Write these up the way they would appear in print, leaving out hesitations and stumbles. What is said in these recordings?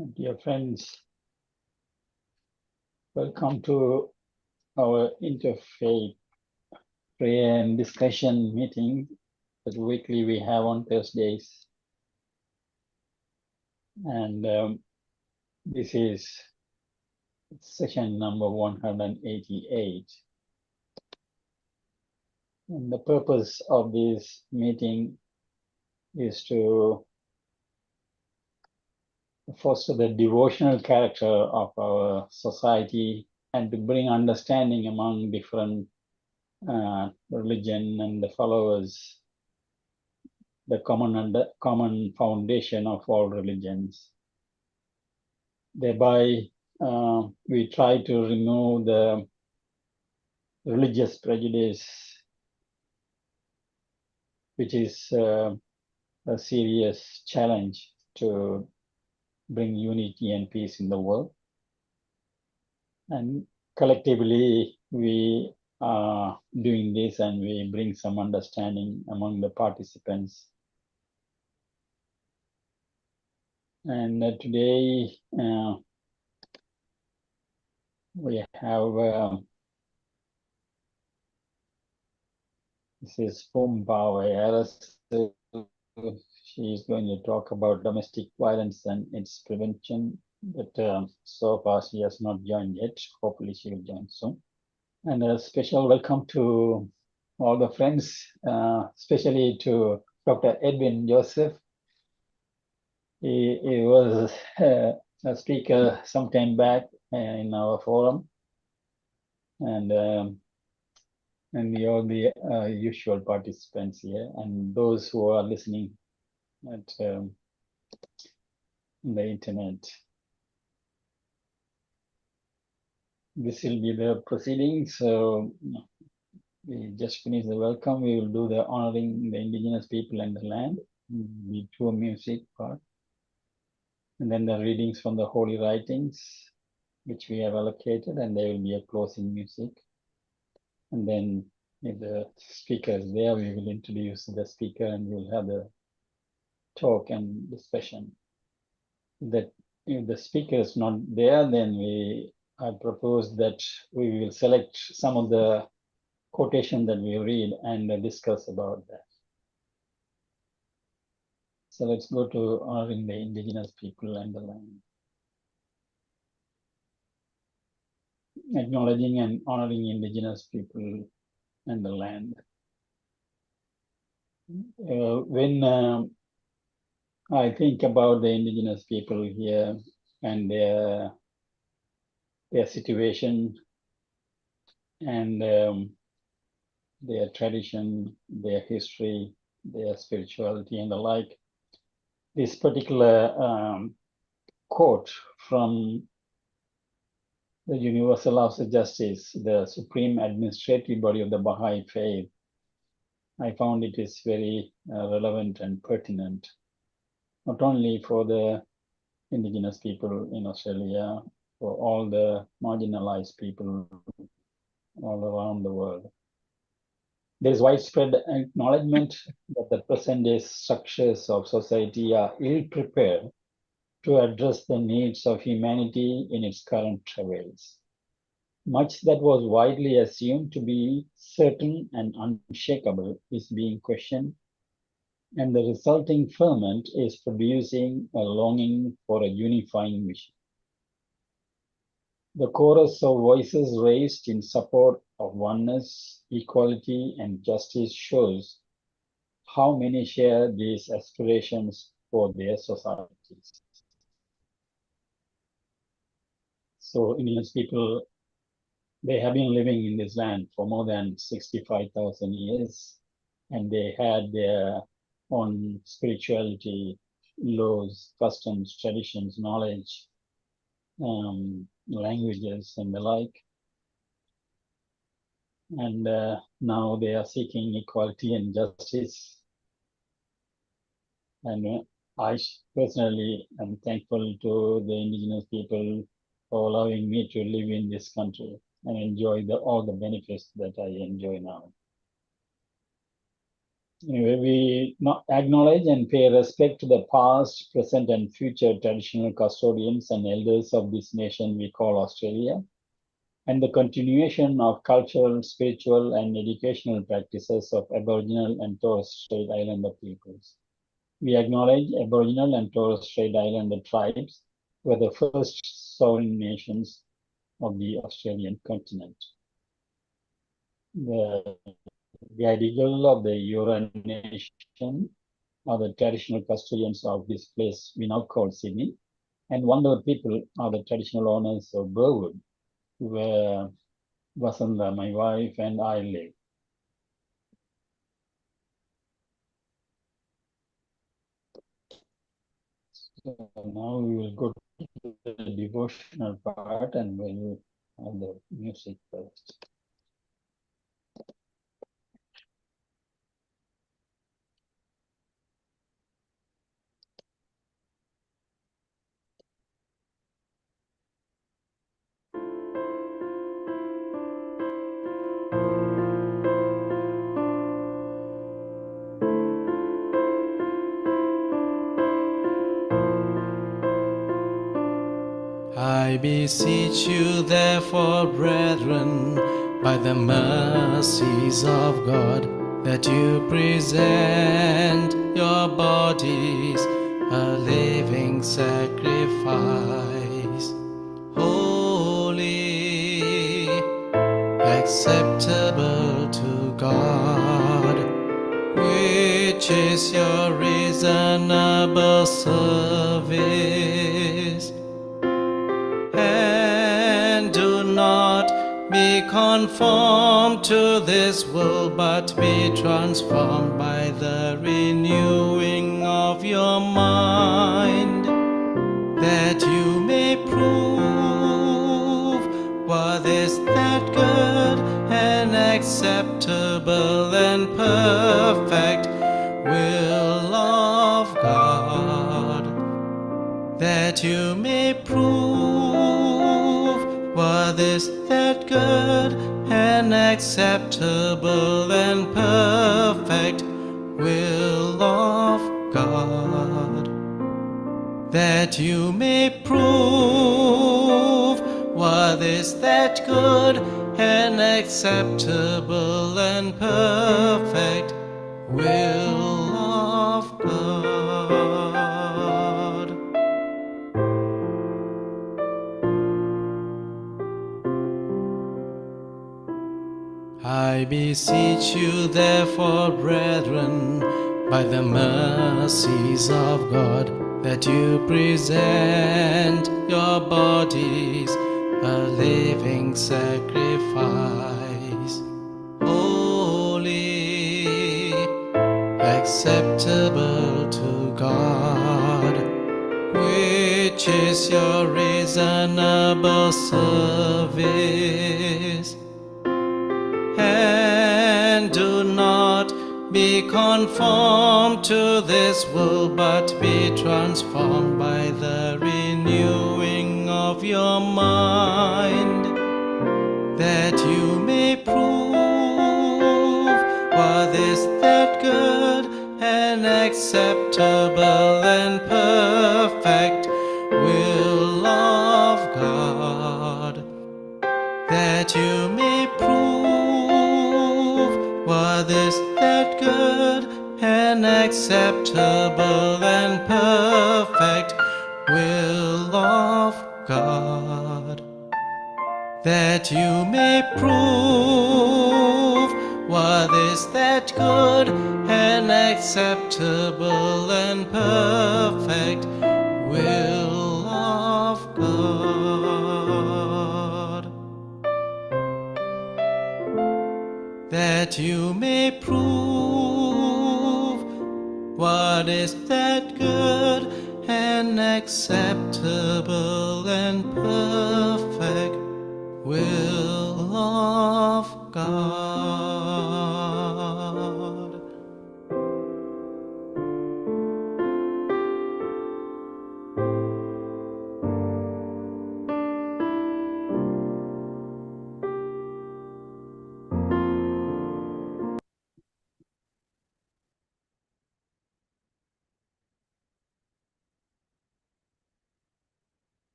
Dear friends, welcome to our Interfaith Prayer and Discussion meeting that weekly we have on Thursdays. And this is session number 188. And the purpose of this meeting is to foster the devotional character of our society and to bring understanding among different religion and the followers, the common foundation of all religions. Thereby, we try to remove the religious prejudice, which is a serious challenge to bring unity and peace in the world. And collectively, we are doing this and we bring some understanding among the participants. And today we have this is Pumba. She is going to talk about domestic violence and its prevention, but so far she has not joined yet. Hopefully she will join soon. And a special welcome to all the friends, especially to Dr. Edwin Joseph. He was a speaker some time back in our forum, and all the usual participants here, and those who are listening at the internet. This will be the proceedings. So we just finished the welcome. We will do the honoring the indigenous people and the land, the tour music part, and then the readings from the holy writings, which we have allocated, and there will be a closing music. And then if the speaker is there, we will introduce the speaker and we'll have the talk and discussion. That if the speaker is not there, then I propose that we will select some of the quotation that we read and discuss about that. So let's go to honoring the indigenous people and the land. Acknowledging and honoring indigenous people and the land. When I think about the indigenous people here and their situation and their tradition, their history, their spirituality and the like, this particular quote from the Universal Laws of Justice, the supreme administrative body of the Baha'i Faith, I found it is very relevant and pertinent, not only for the indigenous people in Australia, for all the marginalized people all around the world. There is widespread acknowledgement that the present-day structures of society are ill-prepared to address the needs of humanity in its current travails. Much that was widely assumed to be certain and unshakable is being questioned, and the resulting ferment is producing a longing for a unifying vision. The chorus of voices raised in support of oneness, equality, and justice shows how many share these aspirations for their societies. So indigenous people, they have been living in this land for more than 65,000 years, and they had their own spirituality, laws, customs, traditions, knowledge, languages, and the like. And now they are seeking equality and justice. And I personally am thankful to the indigenous people for allowing me to live in this country and enjoy all the benefits that I enjoy now. Anyway, we acknowledge and pay respect to the past, present, and future traditional custodians and elders of this nation we call Australia, and the continuation of cultural, spiritual, and educational practices of Aboriginal and Torres Strait Islander peoples. We acknowledge Aboriginal and Torres Strait Islander tribes were the first sovereign nations of the Australian continent. The Gadigal of the Eora Nation are the traditional custodians of this place we now call Sydney, and Wandover people are the traditional owners of Burwood, where Vasantha, my wife, and I live. So now we will go to the devotional part and we'll have the music first. I beseech you, therefore, brethren, by the mercies of God, that you present your bodies a living sacrifice, holy, acceptable to God, which is your reasonable service. And do not be conformed to this world, but be transformed by the renewing of your mind, that you may prove what is that good and acceptable and perfect will of God, that you may prove what is that good and acceptable and perfect will of God, that you may prove what is that good and acceptable and perfect will of God. I beseech you, therefore, brethren, by the mercies of God, that you present your bodies a living sacrifice, holy, acceptable to God, which is your reasonable service. And do not be conformed to this world, but be transformed by the renewing of your mind, that you may prove what is that good and acceptable and perfect will of God, that you may prove what is that good and acceptable and perfect will of God, that you may prove what is that good and acceptable and perfect will of God, that you may prove what is that good and acceptable and perfect will of God.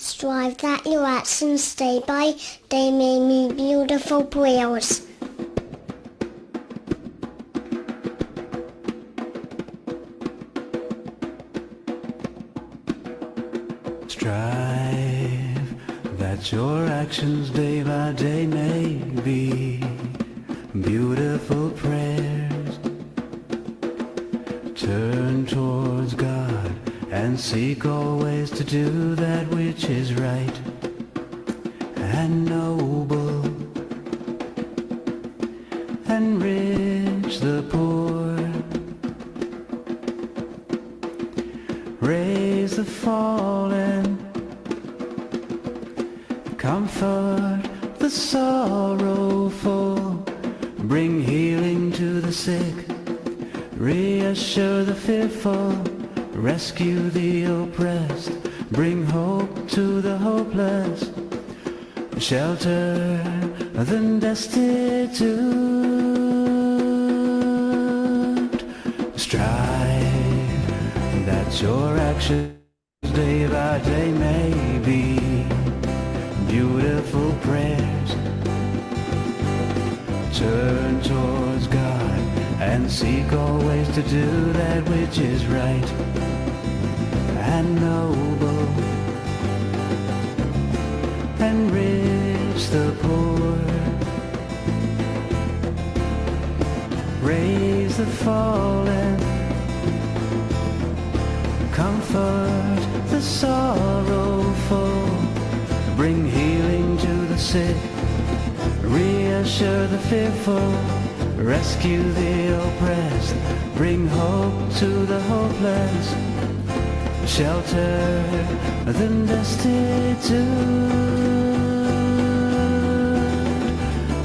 Strive that your actions day by day may be beautiful prayers. Strive that your actions day by day may be beautiful prayers. Turn towards God and seek always to do that which is right and noble. Enrich the poor, raise the fallen, comfort the sorrowful, bring healing to the sick, reassure the fearful, rescue the oppressed, bring hope to the hopeless, shelter the destitute. Strive that your actions day by day may be beautiful prayers. Turn towards God and seek always to do that which is right and noble. Enrich the poor, raise the fallen, comfort the sorrowful, bring healing to the sick, reassure the fearful, rescue the oppressed, bring hope to the hopeless, shelter the destitute.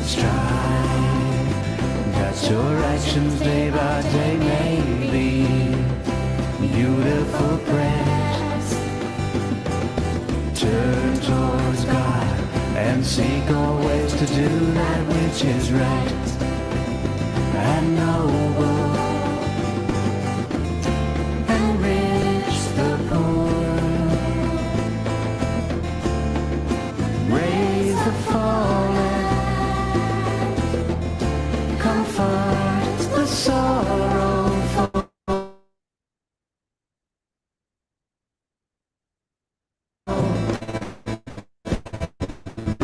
Strive that your actions day by day may be beautiful prayers. Turn towards God and seek always to do that which is right and noble. Enrich the poor, raise the fallen, comfort the sorrowful.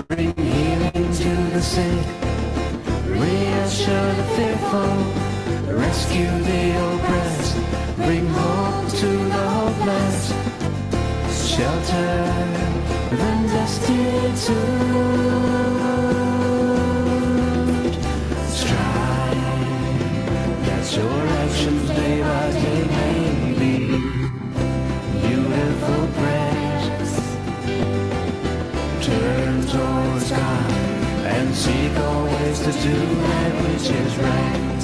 Bring healing to the sick, reassure the fearful, rescue the oppressed, bring hope to the hopeless, shelter the destitute. Strive that your actions day by day may be beautiful prayers. Turn towards God and seek always to do that which is right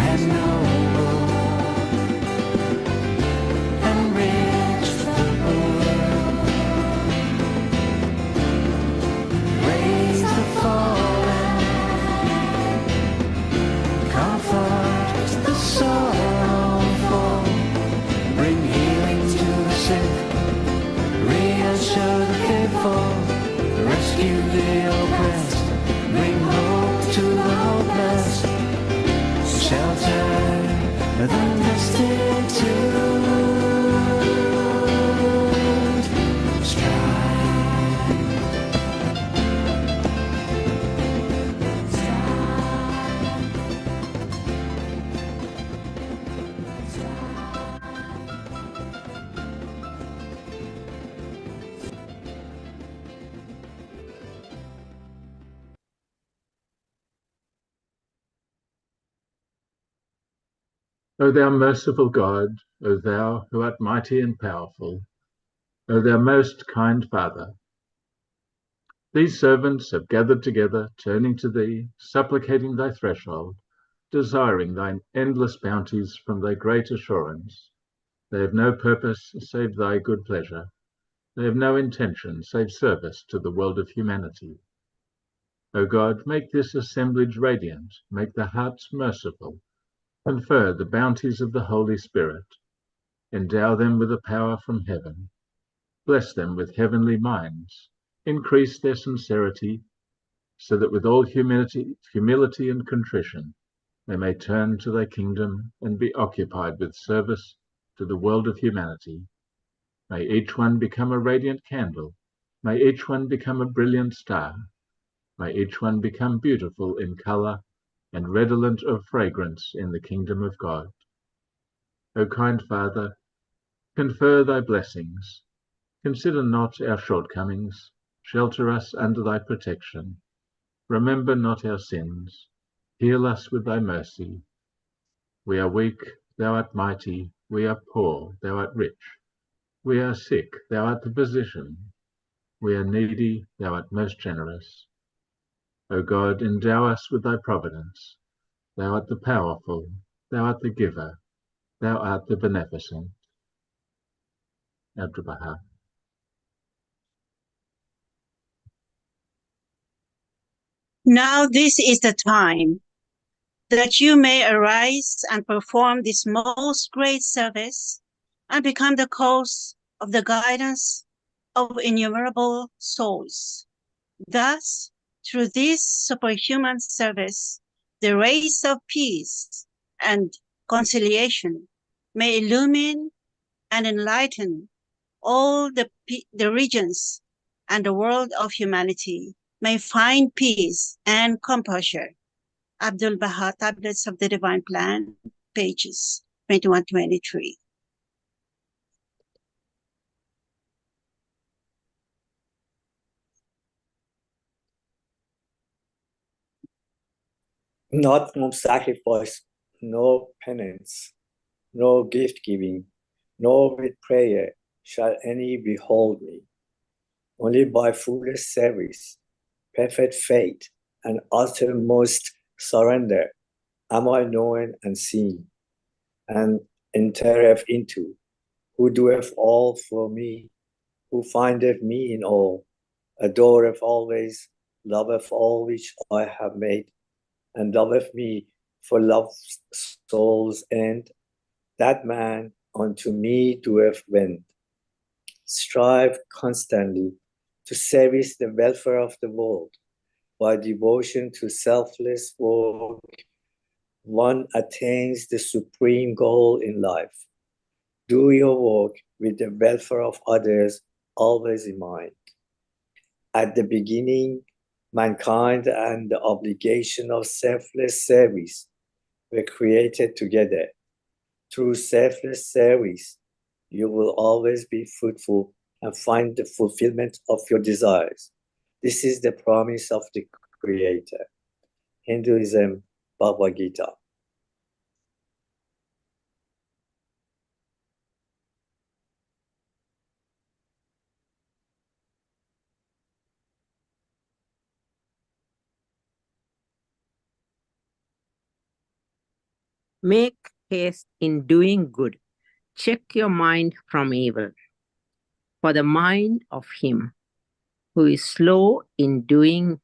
and noble. Enrich the poor, raise the fallen, comfort the sorrowful, bring healing to the sick, reassure the fearful, rescue the oppressed, bring hope to the hopeless, shelter the destitute. Strive. O thou merciful God, O thou who art mighty and powerful, O thou most kind Father, these servants have gathered together, turning to thee, supplicating thy threshold, desiring thine endless bounties from thy great assurance. They have no purpose save thy good pleasure. They have no intention save service to the world of humanity. O God, make this assemblage radiant, make the hearts merciful, confer the bounties of the Holy Spirit, endow them with a power from heaven. Bless them with heavenly minds. Increase their sincerity, so that with all humility and contrition, they may turn to thy kingdom and be occupied with service to the world of humanity. May each one become a radiant candle. May each one become a brilliant star. May each one become beautiful in color and redolent of fragrance in the kingdom of God. O kind Father, confer thy blessings. Consider not our shortcomings. Shelter us under thy protection. Remember not our sins. Heal us with thy mercy. We are weak, thou art mighty. We are poor, thou art rich. We are sick, thou art the physician. We are needy, thou art most generous. O God, endow us with thy providence. Thou art the powerful, thou art the giver, thou art the beneficent. Abdu'l-Baha. Now this is the time that you may arise and perform this most great service and become the cause of the guidance of innumerable souls. Thus, through this superhuman service, the rays of peace and conciliation may illumine and enlighten all the regions, and the world of humanity may find peace and composure. Abdu'l-Baha, Tablets of the Divine Plan, pages 21-23. Not from sacrifice, nor penance, nor gift-giving, nor with prayer shall any behold me. Only by fullest service, perfect faith, and uttermost surrender am I known and seen, and entereth into, who doeth all for me, who findeth me in all, adoreth always, loveth all which I have made, and loveth me for love's soul's end. That man unto me doeth wend. Strive constantly to service the welfare of the world. By devotion to selfless work, one attains the supreme goal in life. Do your work with the welfare of others always in mind. At the beginning, mankind and the obligation of selfless service were created together. Through selfless service, you will always be fruitful and find the fulfillment of your desires. This is the promise of the Creator. Hinduism, Bhagavad Gita. Make haste in doing good. Check your mind from evil. For the mind of him who is slow in doing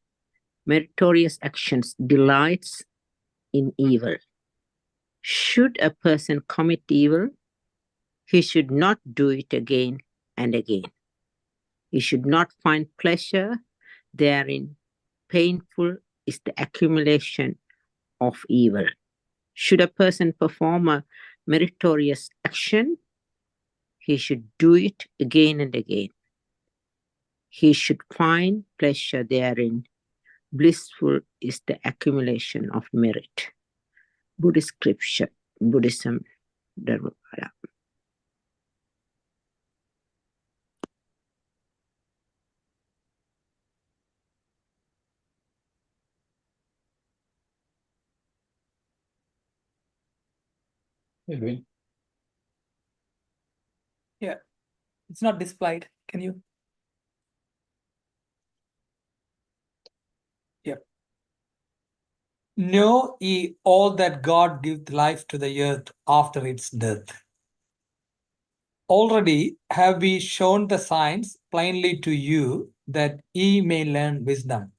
meritorious actions delights in evil. Should a person commit evil, he should not do it again and again. He should not find pleasure therein. Painful is the accumulation of evil. Should a person perform a meritorious action, he should do it again and again. He should find pleasure therein. Blissful is the accumulation of merit. Buddhist scripture, Buddhism, Dharmapada. Edwin? Yeah, it's not displayed. Can you? Yep. Know ye all that God giveth life to the earth after its death. Already have we shown the signs plainly to you, that ye may learn wisdom.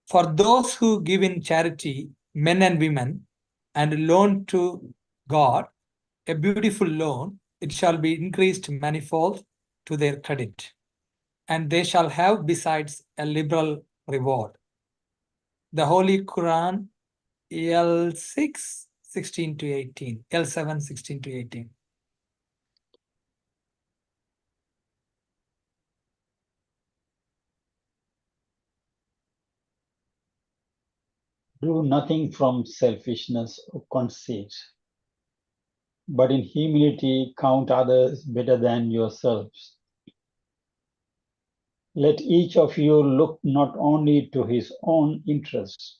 For those who give in charity, men and women, and loan to God, a beautiful loan, it shall be increased manifold to their credit, and they shall have besides a liberal reward. The Holy Quran, L6, 16 to 18, L7, 16 to 18. Do nothing from selfishness or conceit, but in humility count others better than yourselves. Let each of you look not only to his own interests,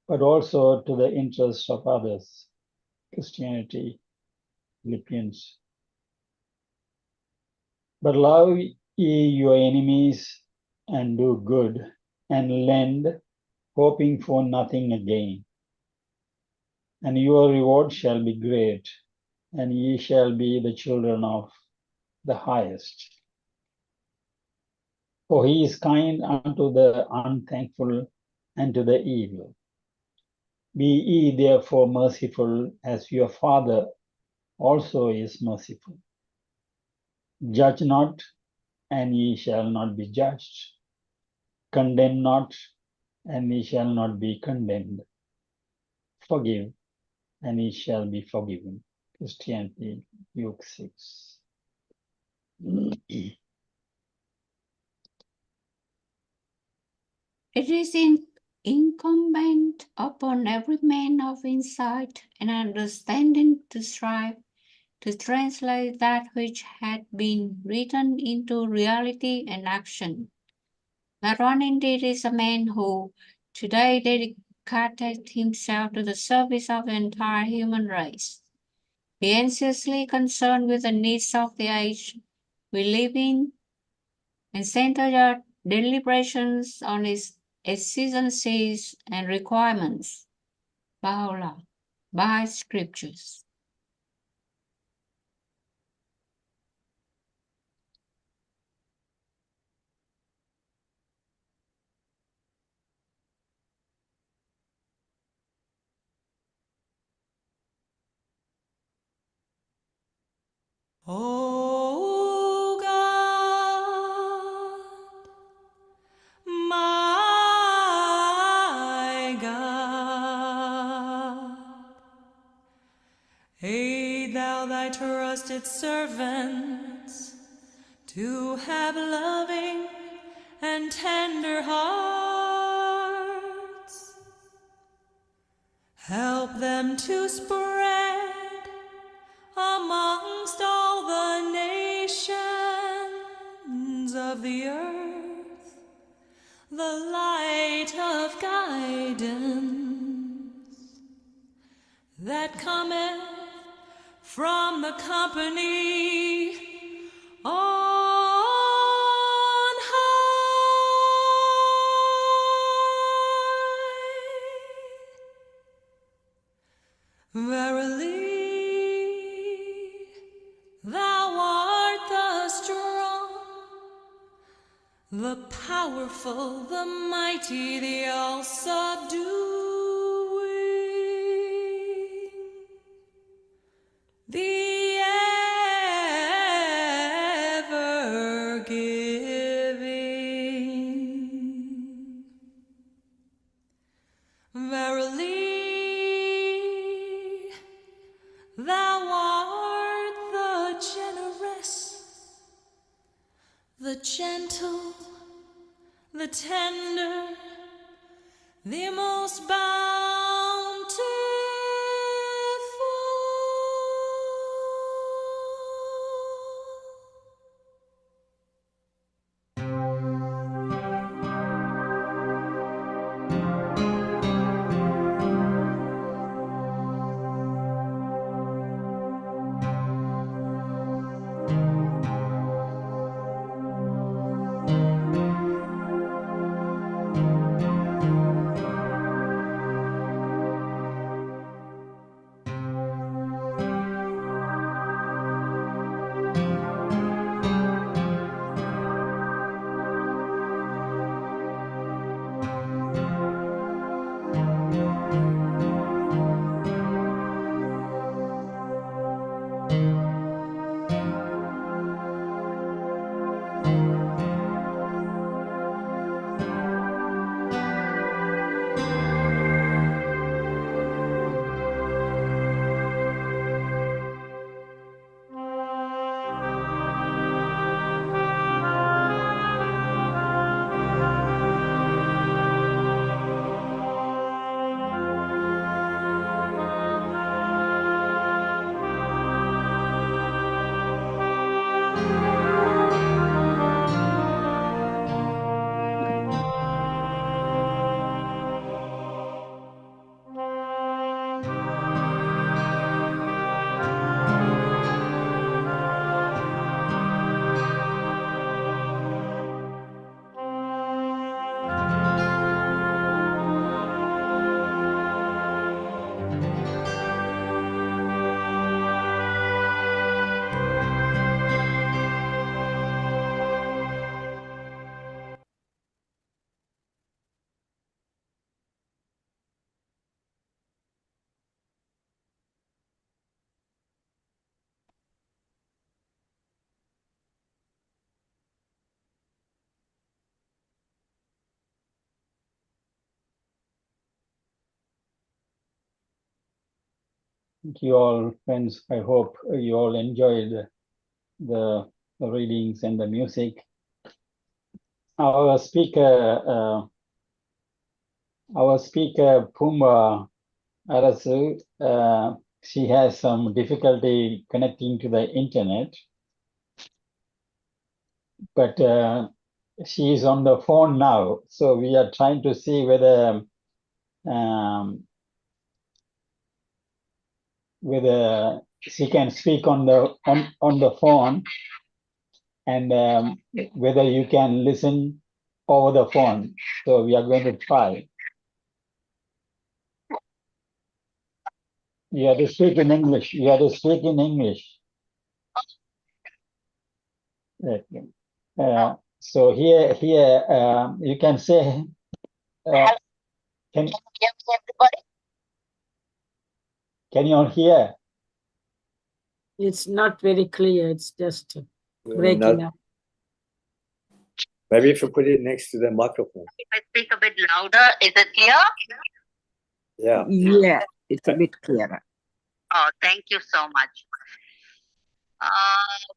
but also to the interests of others. Christianity, Philippians. But love ye your enemies, and do good, and lend, hoping for nothing again. And your reward shall be great, and ye shall be the children of the highest. For he is kind unto the unthankful and to the evil. Be ye therefore merciful, as your Father also is merciful. Judge not, and ye shall not be judged. Condemn not, and ye shall not be condemned. Forgive, and ye shall be forgiven. Christianity, Luke 6. It is incumbent upon every man of insight and understanding to strive to translate that which had been written into reality and action. That one indeed is a man who today dedicated himself to the service of the entire human race. Be anxiously concerned with the needs of the age we live in, and center your deliberations on its exigencies and requirements by scriptures. O God, my God, aid thou thy trusted servants to have loving and tender hearts. Help them to spread amongst all the nations of the earth the light of guidance that cometh from the company on high. Verily, thou art the strong, the powerful, the mighty, the all-subduing, the ever-giving. Verily, thou art the generous, the gentle, the tender, the most bountiful. Thank you all, friends. I hope you all enjoyed the readings and the music. Our speaker, Pumba Arasu, she has some difficulty connecting to the internet, but she is on the phone now. So we are trying to see whether she can speak on the phone, and whether you can listen over the phone. So we are going to try. You have to speak in English. You have to speak in English. So here, you can say, can you all hear? It's not very clear. It's just Not- breaking up. Maybe if you put it next to the microphone. If I speak a bit louder, is it clear? Yeah. Yeah, it's a bit clearer. Oh, thank you so much.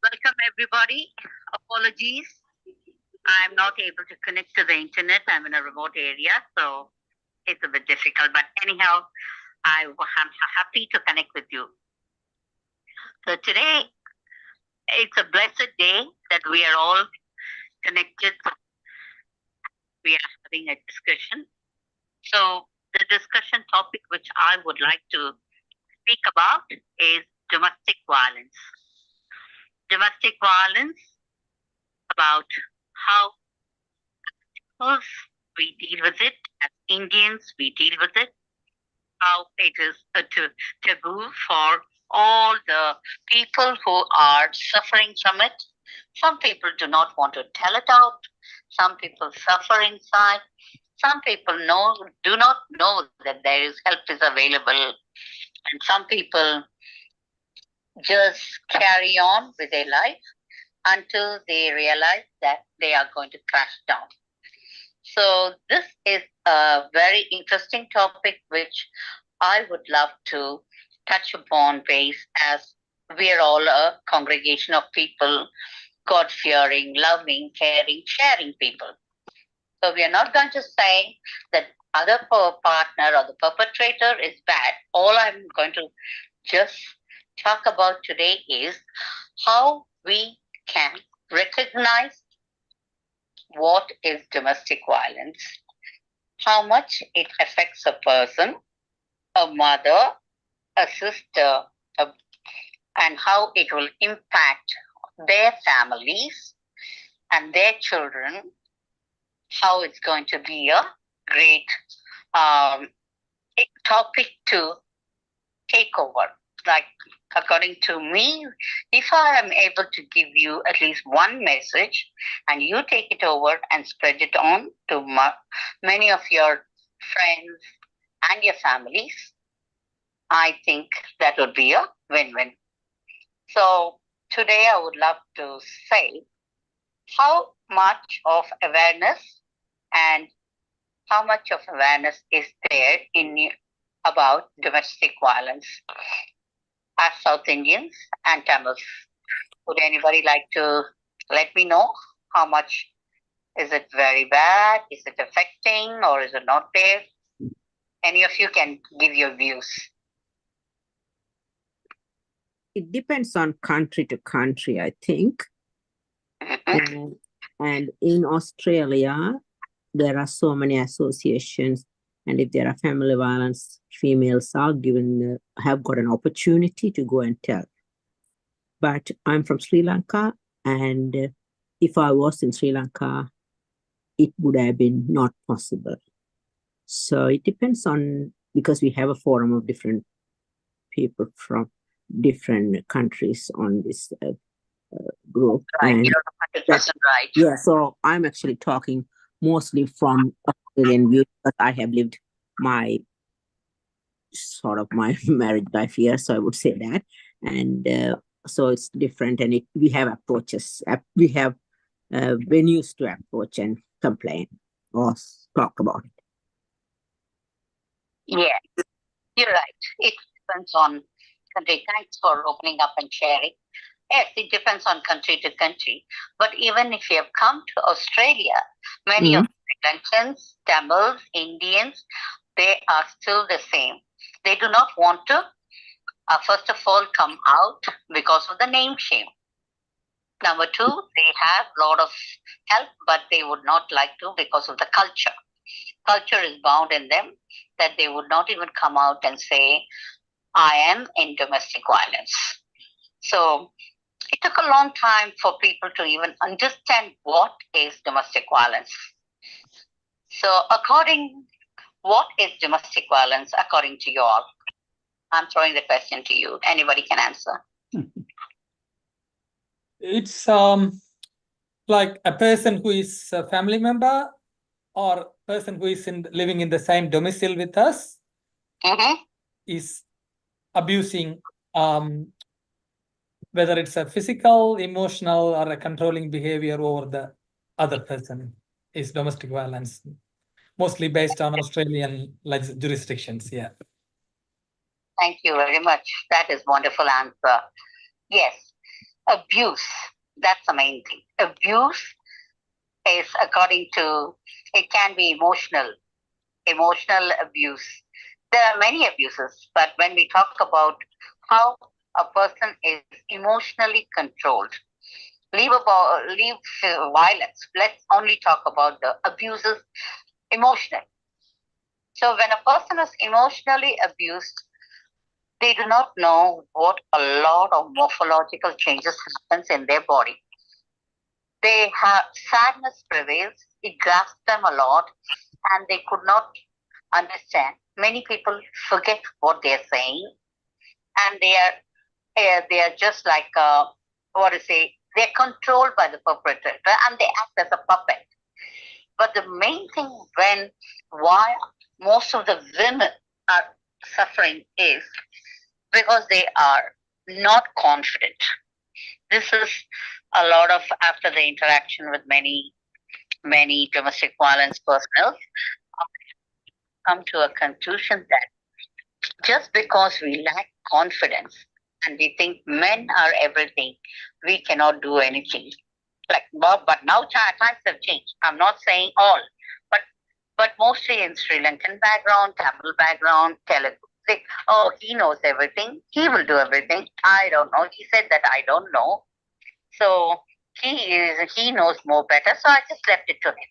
Welcome, everybody. Apologies. I'm not able to connect to the internet. I'm in a remote area, so it's a bit difficult. But anyhow, I'm happy to connect with you. So today, it's a blessed day that we are all connected. We are having a discussion. So the discussion topic which I would like to speak about is domestic violence. Domestic violence, about how we deal with it, as Indians we deal with it, how it is a taboo for all the people who are suffering from it. Some people do not want to tell it out. Some people suffer inside. Some people do not know that there is help is available. And some people just carry on with their life until they realize that they are going to crash down. So this is a very interesting topic which I would love to touch upon base, as we are all a congregation of people, God-fearing, loving, caring, sharing people. So we are not going to say that other partner or the perpetrator is bad. All I'm going to just talk about today is how we can recognize what is domestic violence, how much it affects a person, a mother, a sister, and how it will impact their families and their children, how it's going to be a great topic to take over. Like, according to me, if I am able to give you at least one message and you take it over and spread it on to many of your friends and your families, I think that would be a win-win. So today I would love to say how much of awareness and how much of awareness is there about domestic violence as South Indians and Tamils. Would anybody like to let me know how much? Is it very bad? Is it affecting, or is it not there? Any of you can give your views. It depends on country to country, I think. And in Australia, there are so many associations, and if there are family violence, females are have got an opportunity to go and tell. But I'm from Sri Lanka, and if I was in Sri Lanka, it would have been not possible. So it depends on, because we have a forum of different people from different countries on this group. Right, and you're 100% right. Yeah, so I'm actually talking mostly from Australian view, but I have lived my marriage life here, so I would say that. And so it's different, and we have approaches. We have venues to approach and complain or talk about it. Yeah, you're right. It depends on country. Thanks for opening up and sharing. Yes, it depends on country to country. But even if you have come to Australia, many of the Sri Lankans, Tamils, Indians, they are still the same. They do not want to, first of all, come out because of the name shame. Number two, they have a lot of help, but they would not like to because of the culture. Culture is bound in them that they would not even come out and say, I am in domestic violence. So it took a long time for people to even understand what is domestic violence. So what is domestic violence according to you all? I'm throwing the question to you. Anybody can answer. It's like a person who is a family member or person who is living in the same domicile with us is abusing, whether it's a physical, emotional, or a controlling behavior over the other person is domestic violence, mostly based on Australian jurisdictions. Yeah. Thank you very much. That is wonderful answer. Yes, abuse. That's the main thing. Abuse is according to, it can be emotional abuse. There are many abuses, but when we talk about how a person is emotionally controlled, leave violence. Let's only talk about the abuses emotionally. So when a person is emotionally abused, they do not know what a lot of morphological changes happens in their body. They have sadness prevails. It grasps them a lot, and they could not understand. Many people forget what they are saying, and they are just like they're controlled by the perpetrator, and they act as a puppet. But the main thing why most of the women are suffering is because they are not confident. This is a lot of after the interaction with many domestic violence personnel, come to a conclusion that just because we lack confidence and we think men are everything, we cannot do anything. But now times have changed. I'm not saying all, but mostly in Sri Lankan background, Tamil background, Telugu. Say, oh, he knows everything. He will do everything. I don't know. He said that I don't know. So he knows more better. So I just left it to him.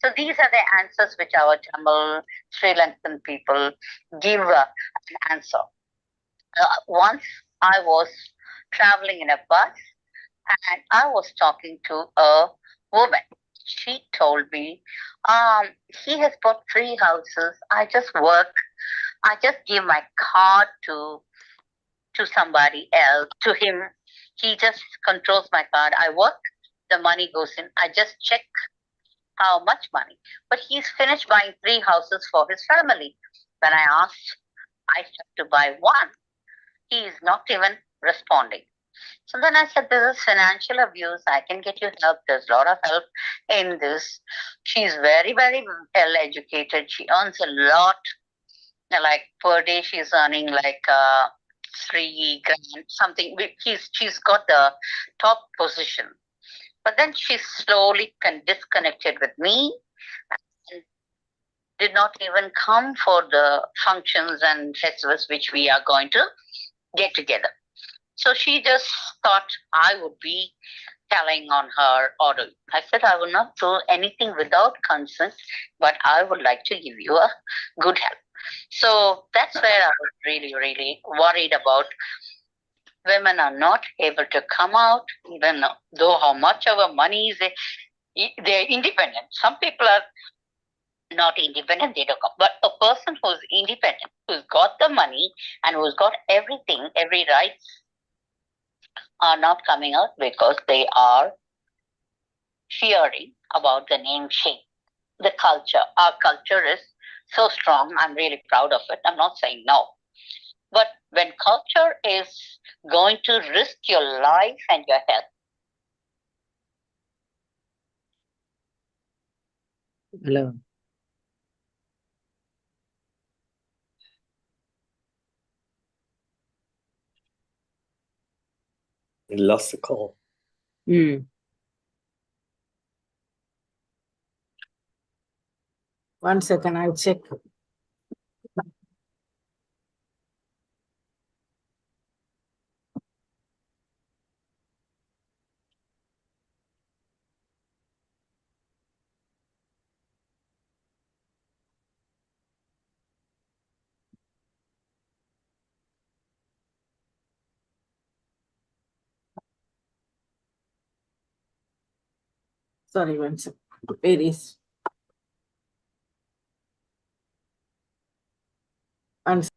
So these are the answers which our Tamil Sri Lankan people give an answer. Once I was traveling in a bus and I was talking to a woman. She told me, he has bought 3 houses. I just work. I just give my card to somebody else, to him. He just controls my card. I work, the money goes in. I just check how much money. But he's finished buying 3 houses for his family. When I asked, I have to buy 1. He is not even responding. So then I said, this is financial abuse. I can get you help. There's a lot of help in this. She's very, very well educated. She earns a lot. Like per day, she's earning like 3 grand, something. She's got the top position. But then she slowly disconnected with me and did not even come for the functions and festivals which we are going to get together. So she just thought I would be telling on her order. I said, I will not do anything without consent, but I would like to give you a good help. So that's where I was really, really worried about. Women are not able to come out, even though how much our money is, they're independent. Some people are not independent, they don't come. But a person who's independent, who's got the money and who's got everything, every rights, are not coming out because they are fearing about the name shame. The culture, our culture is so strong. I'm really proud of it. I'm not saying no. But when culture is going to risk your life and your health. Hello. and lost the call. Mm. One second, I'll check. Sorry, one second. Where is? One second.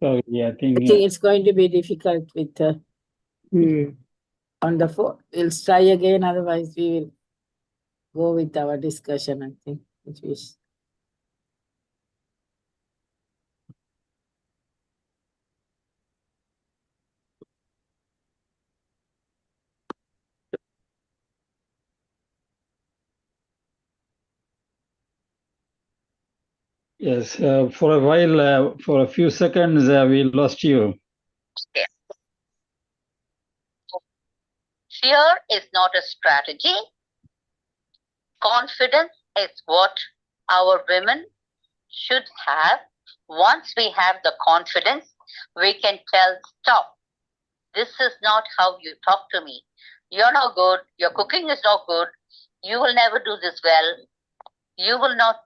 So yeah, I I think think it's going to be difficult with on the phone. We'll try again, otherwise we will go with our discussion, I think. Which is yes, for a while, for a few seconds, we lost you. Yes. Fear is not a strategy. Confidence is what our women should have. Once we have the confidence, we can tell, stop. This is not how you talk to me. You're not good. Your cooking is not good. You will never do this well. You will not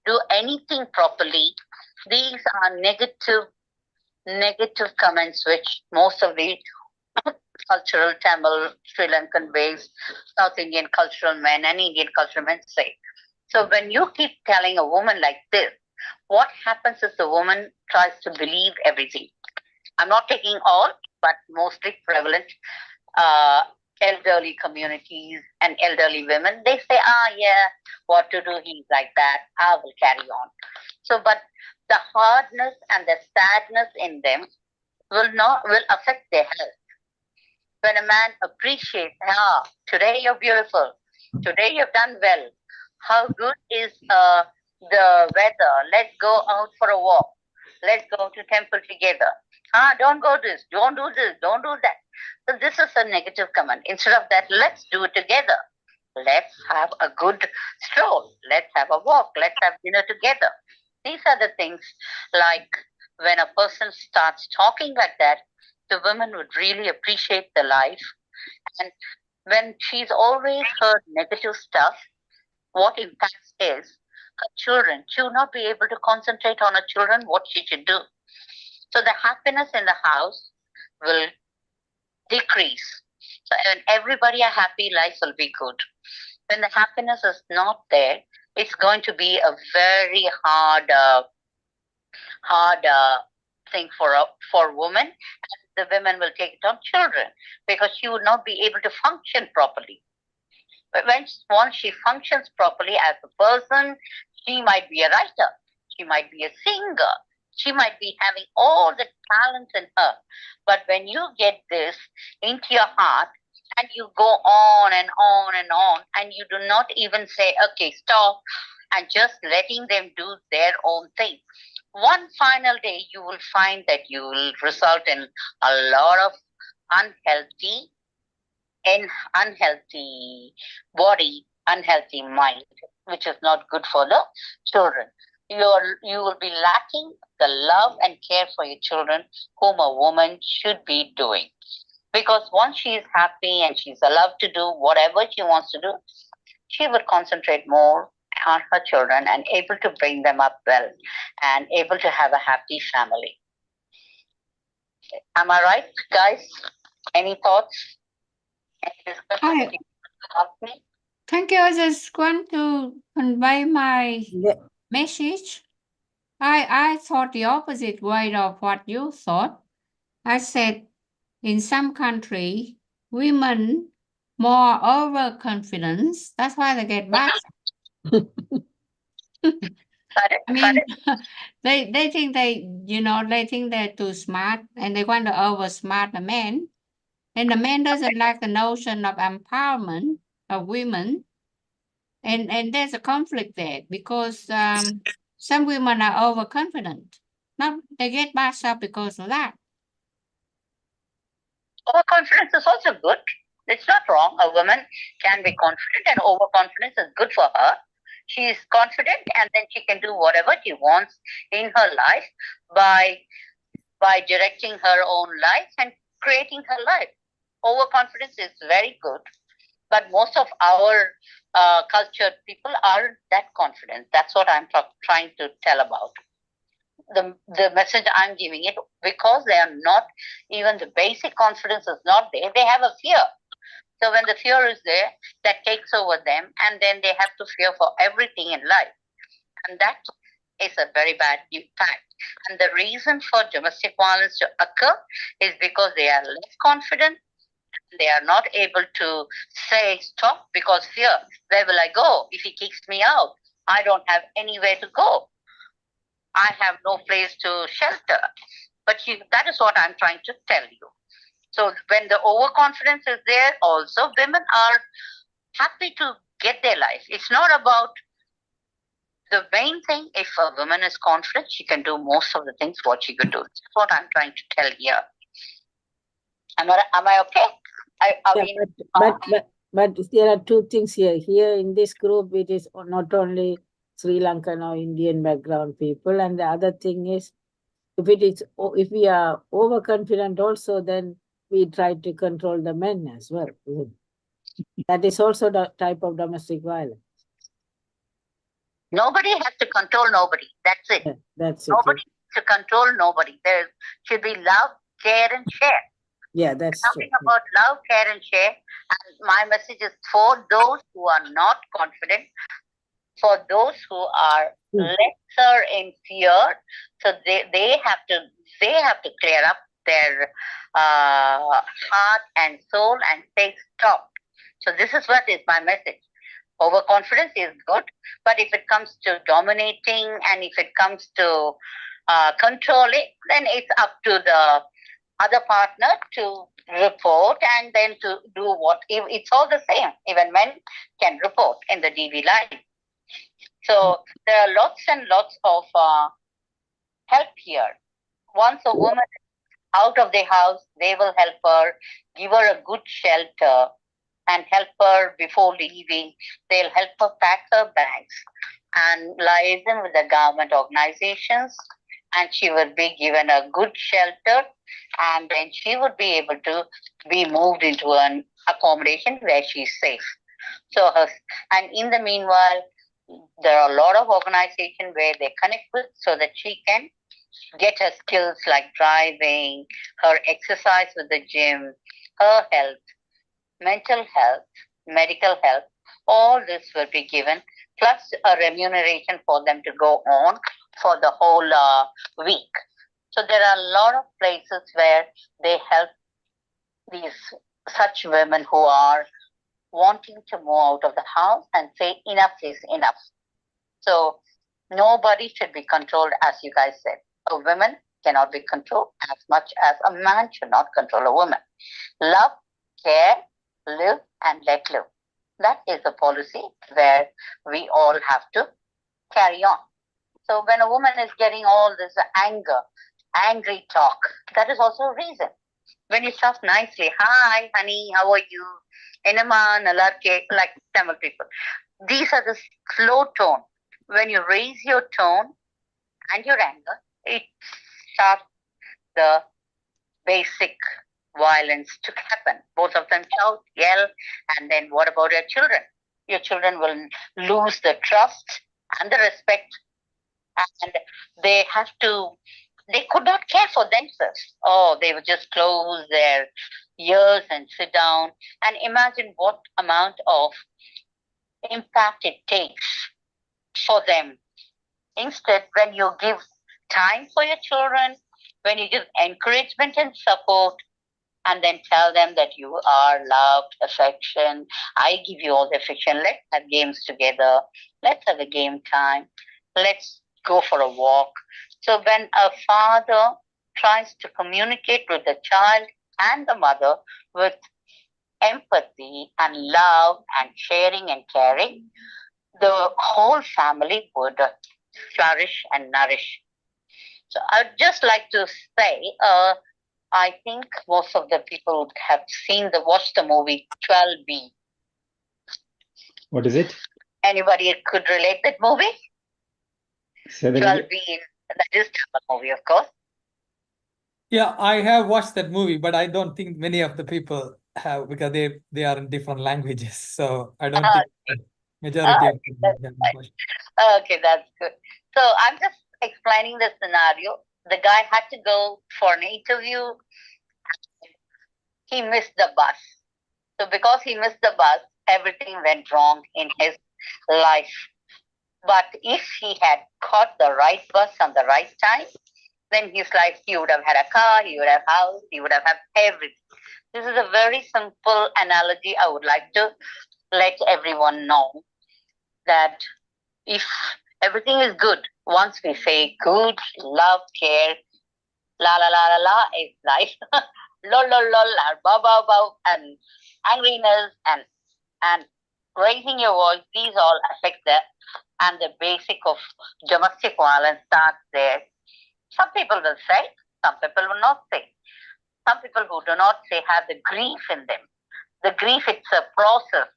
do anything properly. These are negative comments which most of the cultural Tamil, Sri Lankan based, South Indian cultural men and Indian cultural men say. So when you keep telling a woman like this, what happens is the woman tries to believe everything. I'm not taking all, but mostly prevalent elderly communities and elderly women. They say, yeah, what to do? He's like that. I will carry on. So, but the hardness and the sadness in them will affect their health. When a man appreciates, today you're beautiful, today you've done well, how good is the weather, let's go out for a walk, let's go to temple together. Don't go this, don't do this, don't do that. So this is a negative comment. Instead of that, let's do it together. Let's have a good stroll. Let's have a walk. Let's have dinner together. These are the things, like when a person starts talking like that, the women would really appreciate the life. And when she's always heard negative stuff, what impacts is her children. She will not be able to concentrate on her children, what she should do. So the happiness in the house will decrease. So when everybody are happy, life will be good. When the happiness is not there, it's going to be a very hard thing for women. The women will take it on children because she would not be able to function properly. But once she functions properly as a person, she might be a writer, she might be a singer, she might be having all the talents in her. But when you get this into your heart and you go on and on and on, and you do not even say, okay, stop, and just letting them do their own thing, one final day you will find that you will result in a lot of unhealthy body, unhealthy mind, which is not good for the children. You will be lacking the love and care for your children, whom a woman should be doing. Because once she is happy and she's allowed to do whatever she wants to do, she will concentrate more on her children and able to bring them up well and able to have a happy family. Am I right, guys? Any thoughts? Any discussions? Thank you. I just want to convey my message. I thought the opposite way of what you thought. I said in some country, women more overconfidence. That's why they get bad. I mean, they think they think they're too smart and they want to oversmart the man. And the man doesn't like the notion of empowerment of women. And there's a conflict there because some women are overconfident. Not they get bashed up because of that. Overconfidence is also good. It's not wrong. A woman can be confident, and overconfidence is good for her. She is confident, and then she can do whatever she wants in her life by directing her own life and creating her life. Overconfidence is very good, but most of our cultured people aren't that confident. That's what I'm trying to tell about. The message I'm giving it, because they are not, even the basic confidence is not there, they have a fear. So when the fear is there, that takes over them, and then they have to fear for everything in life. And that is a very bad fact. And the reason for domestic violence to occur is because they are less confident. They are not able to say stop because fear. Where will I go if he kicks me out? I don't have anywhere to go. I have no place to shelter. But that is what I'm trying to tell you. So when the overconfidence is there, also women are happy to get their life. It's not about the main thing. If a woman is confident, she can do most of the things what she could do. That's what I'm trying to tell here. Am I okay? But there are two things here. Here in this group, it is not only Sri Lankan or Indian background people, and the other thing is, if we are overconfident also, then we try to control the men as well. That is also the type of domestic violence. Nobody has to control nobody. That's it. Yeah, that's nobody it. has to control nobody. There should be love, care, and share. Yeah, that's Talking about love, care, and share. And my message is for those who are not confident, for those who are lesser in fear. So they have to clear up their heart and soul and say stop. So this is what is my message. Overconfidence is good, but if it comes to dominating and if it comes to controlling, then it's up to the other partner to report and then to do what. It's all the same. Even men can report in the DV line. So there are lots and lots of help here. Once a woman is out of the house, they will help her, give her a good shelter, and help her before leaving. They'll help her pack her bags and liaison with the government organizations, and she would be given a good shelter, and then she would be able to be moved into an accommodation where she's safe. So and in the meanwhile, there are a lot of organizations where they connect with so that she can get her skills like driving, her exercise with the gym, her health, mental health, medical health. All this will be given, plus a remuneration for them to go on for the whole week. So there are a lot of places where they help such women who are wanting to move out of the house and say enough is enough. So nobody should be controlled, as you guys said. A woman cannot be controlled as much as a man should not control a woman. Love, care, live, and let live. That is a policy where we all have to carry on. So when a woman is getting all this angry talk, that is also a reason. When you talk nicely, hi, honey, how are you? Enema, nalarke, like Tamil people. These are the slow tone. When you raise your tone and your anger, it starts the basic violence to happen. Both of them shout, yell, and then what about your children? Your children will lose the trust and the respect, and they could not care for themselves. Oh, they would just close their ears and sit down and imagine what amount of impact it takes for them. Instead, when you give time for your children, when you give encouragement and support, and then tell them that you are loved, affection, I give you all the affection, let's have games together, let's have a game time, let's go for a walk. So when a father tries to communicate with the child and the mother with empathy and love and sharing and caring, the whole family would flourish and nourish. So I'd just like to say, I think most of the people would have watched the movie 12B. What is it? Anybody could relate that movie? Say that again. 12B, that is Tamil movie, of course. Yeah, I have watched that movie, but I don't think many of the people have, because they are in different languages. So I don't think majority of people have watched. Okay, that's good. So I'm just explaining the scenario. The guy had to go for an interview. He missed the bus. So because he missed the bus, everything went wrong in his life. But if he had caught the right bus on the right time, then his life, he would have had a car, he would have a house, he would have had everything. This is a very simple analogy I would like to let everyone know, that if everything is good, once we say good, love, care, la la la la la is life, lol lol lol, bow bow bow, and angriness and raising your voice, these all affect that, and the basic of domestic violence starts there. Some people will say, some people will not say. Some people who do not say have the grief in them. The grief, it's a process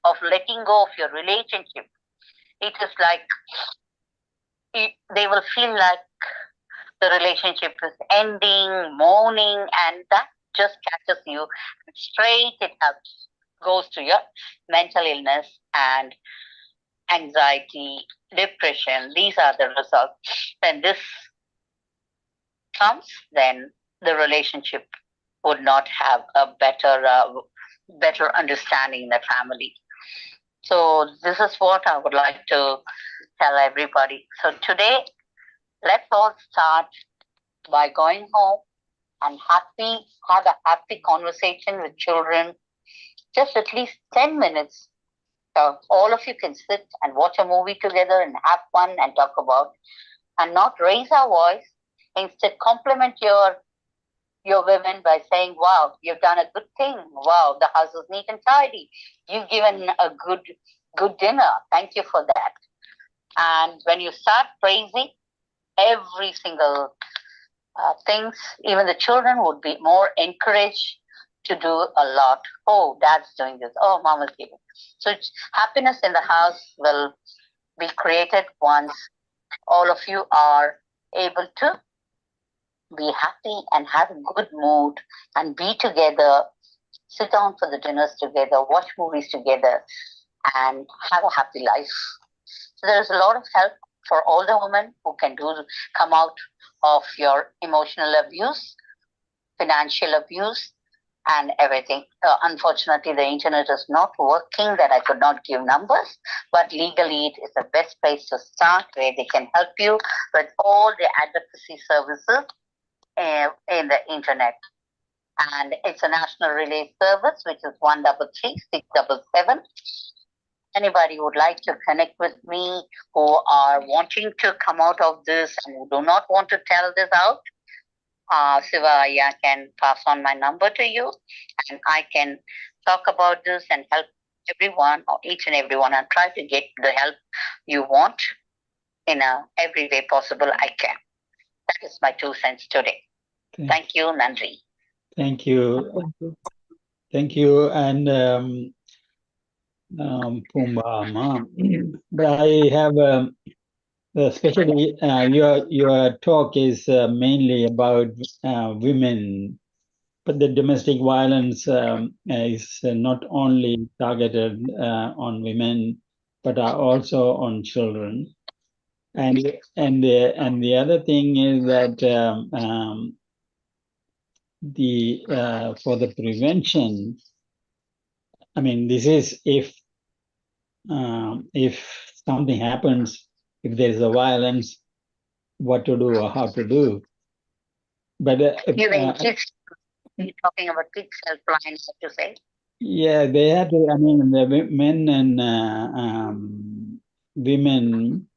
of letting go of your relationship. It is like they will feel like the relationship is ending, mourning, and that just catches you straight. It goes to your mental illness and anxiety, depression. These are the results. When this comes, then the relationship would not have a better understanding in the family. So this is what I would like to tell everybody. So today, let's all start by going home and have a happy conversation with children, just at least 10 minutes. So all of you can sit and watch a movie together and have fun and talk about, and not raise our voice. Instead, compliment your women by saying, wow, you've done a good thing. Wow, the house is neat and tidy. You've given a good dinner. Thank you for that. And when you start praising every single things, even the children would be more encouraged to do a lot. Oh, dad's doing this. Oh, mama's giving. So happiness in the house will be created once all of you are able to be happy and have a good mood and be together, sit down for the dinners together, watch movies together, and have a happy life. So there's a lot of help for all the women who can come out of your emotional abuse, financial abuse, and everything. Unfortunately, the internet is not working, that I could not give numbers, but legally it is the best place to start, where they can help you with all the advocacy services in the internet. And it's a national relay service, which is 133-677. Anybody would like to connect with me, who are wanting to come out of this and who do not want to tell this out, Sivaya can pass on my number to you, and I can talk about this and help everyone, or each and everyone, and try to get the help you want in every way possible I can. That is my 2 cents today. Thank you, Nandri. Thank you. Thank you, and Pumba Mom. But I have especially your talk is mainly about women, but the domestic violence is not only targeted on women, but also on children. And the other thing is that for the prevention, I mean, this is if something happens, if there is a violence, what to do or how to do. But you mean kids? You're talking about kids helpline, to say? Yeah, they had to. I mean, the men and women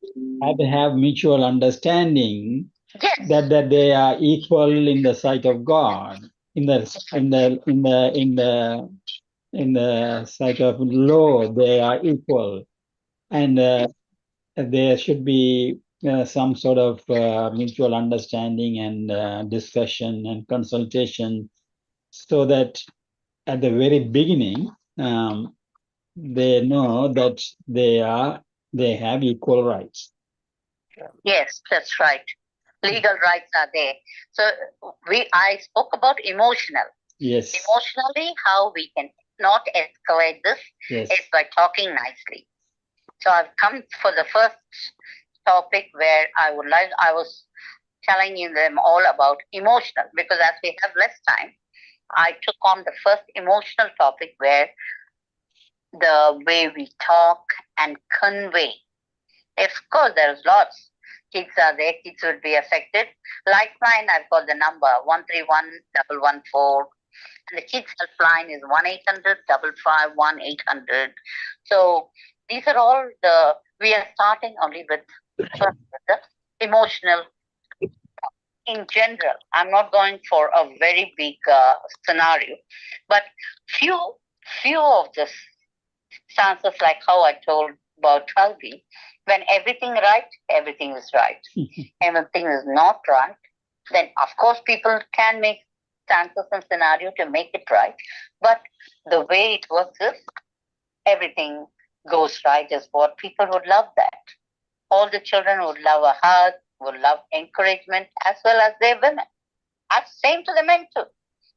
have to have mutual understanding Yes. that they are equal in the sight of God, in the sight of law, they are equal, and there should be some sort of mutual understanding and discussion and consultation, so that at the very beginning they know that they have equal rights. Yes, that's right. Legal rights are there. So I spoke about emotional. Yes. Emotionally, how we can not escalate this Yes. is by talking nicely. So I've come for the first topic where I was telling you them all about emotional, because as we have less time, I took on the first emotional topic where the way we talk and convey. Of course, there's lots. Kids are there, kids would be affected. Lifeline, I've got the number 131-114. And the kids helpline is 1-800-551-800. So these are all we are starting only with the emotional in general. I'm not going for a very big scenario, but few of the stances, like how I told about Tralby, when everything right, everything is right. Everything is not right, then of course people can make stances and scenario to make it right. But the way it works is everything goes right is what people would love that. All the children would love a hug, would love encouragement, as well as their women. And same to the men too.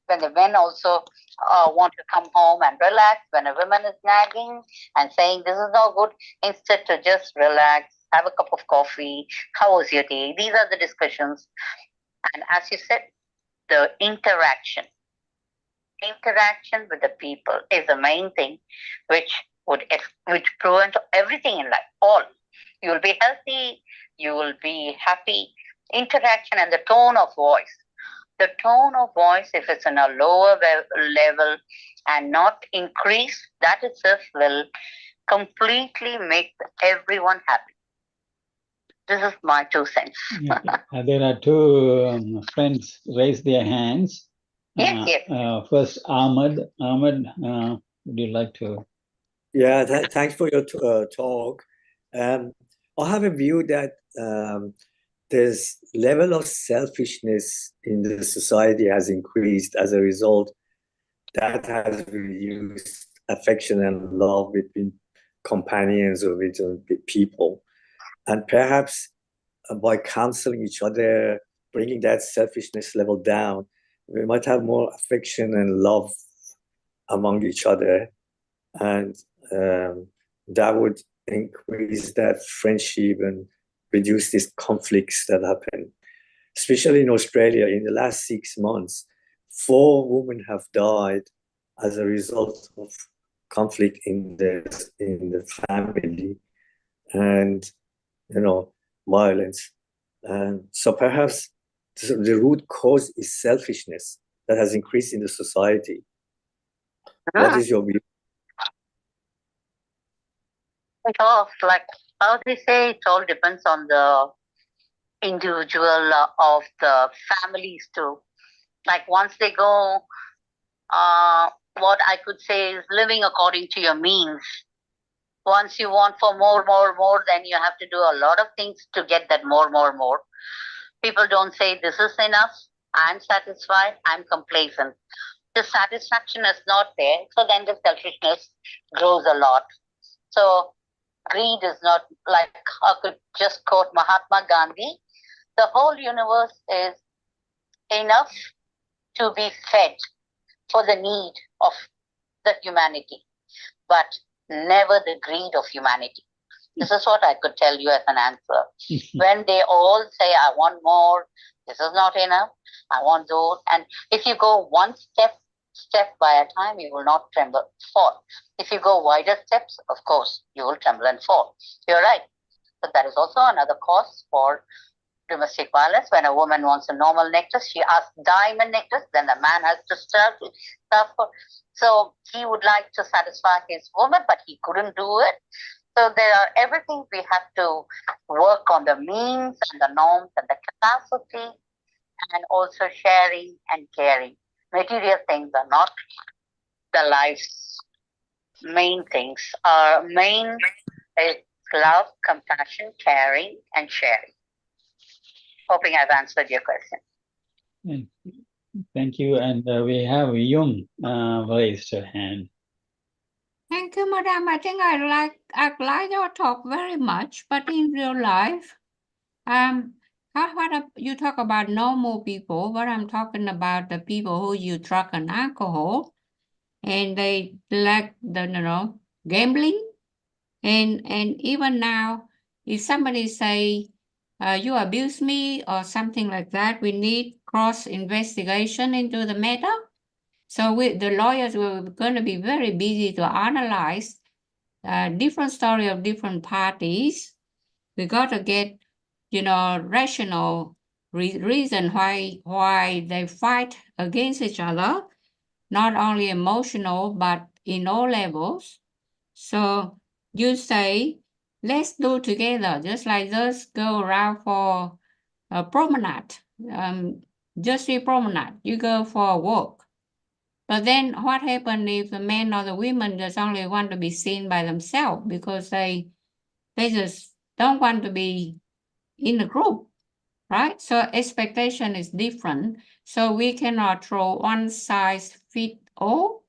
When the men also want to come home and relax, when a woman is nagging and saying this is not good, instead to just relax, have a cup of coffee, how was your day? These are the discussions. And as you said, the interaction with the people is the main thing which prevent everything in life. All. You will be healthy, you will be happy. Interaction and the tone of voice. The tone of voice, if it's in a lower level and not increase, that itself will completely make everyone happy. This is my 2 cents. There are two friends raised their hands. Yes. First, Ahmed. Ahmed, would you like to? Yeah, thanks for your talk. I have a view that this level of selfishness in the society has increased. As a result, that has reduced affection and love between companions or with people. And perhaps by counseling each other, bringing that selfishness level down, we might have more affection and love among each other. And that would increase that friendship and reduce these conflicts that happen. Especially in Australia, in the last 6 months, 4 women have died as a result of conflict in the family and violence. And so perhaps the root cause is selfishness that has increased in the society. What is your view? Like how they say, it all depends on the individual of the families too. Like once they go, what I could say is living according to your means. Once you want for more, then you have to do a lot of things to get that more. People don't say this is enough, I'm satisfied, I'm complacent. The satisfaction is not there, so then the selfishness grows a lot. So greed is not, like I could just quote Mahatma Gandhi, the whole universe is enough to be fed for the need of the humanity, but never the greed of humanity. This is what I could tell you as an answer. When they all say, I want more, this is not enough, I want those. And if you go one step by a time, you will not tremble, fall. If you go wider steps, of course, you will tremble and fall. You're right. But that is also another cause for domestic violence. When a woman wants a normal necklace, she asks diamond necklace, then the man has to suffer. So he would like to satisfy his woman, but he couldn't do it. So there are everything we have to work on, the means and the norms and the capacity, and also sharing and caring. Material things are not the life's main things. Our main is love, compassion, caring, and sharing. Hoping I've answered your question. Thank you. And we have Yung raised her hand. Thank you, Madam. I think I like your talk very much, but in real life, you talk about normal people, but I'm talking about the people who use drug and alcohol, and they like the gambling, and even now, if somebody say you abuse me or something like that, we need cross investigation into the matter. So the lawyers were going to be very busy to analyze different story of different parties. We got to get, rational reason why they fight against each other, not only emotional, but in all levels. So you say, let's do together, just like this, go around for a promenade, just a promenade, you go for a walk. But then what happens if the men or the women just only want to be seen by themselves because they just don't want to be in a group, right? So expectation is different. So we cannot throw one size fit all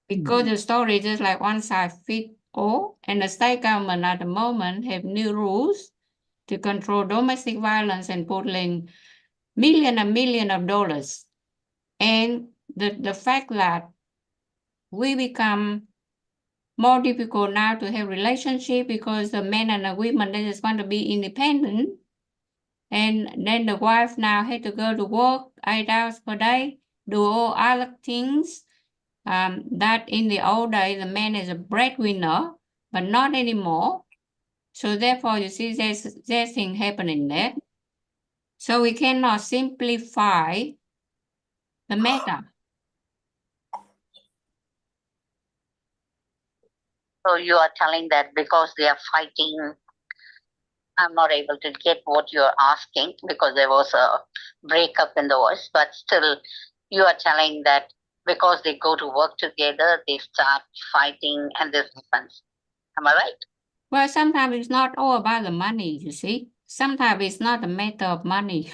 because the story is just like one size fit all. And the state government at the moment have new rules to control domestic violence and putting millions and millions of dollars. And the fact that we become more difficult now to have relationship because the men and the women, they just want to be independent. And then the wife now had to go to work 8 hours per day, do all other things. That in the old days, the man is a breadwinner, but not anymore. So therefore, you see, there's thing happening there. So we cannot simplify the matter. So you are telling that because they are fighting, I'm not able to get what you're asking because there was a breakup in the voice, but still you are telling that because they go to work together, they start fighting and this happens. Am I right? Well, sometimes it's not all about the money, you see. Sometimes it's not a matter of money.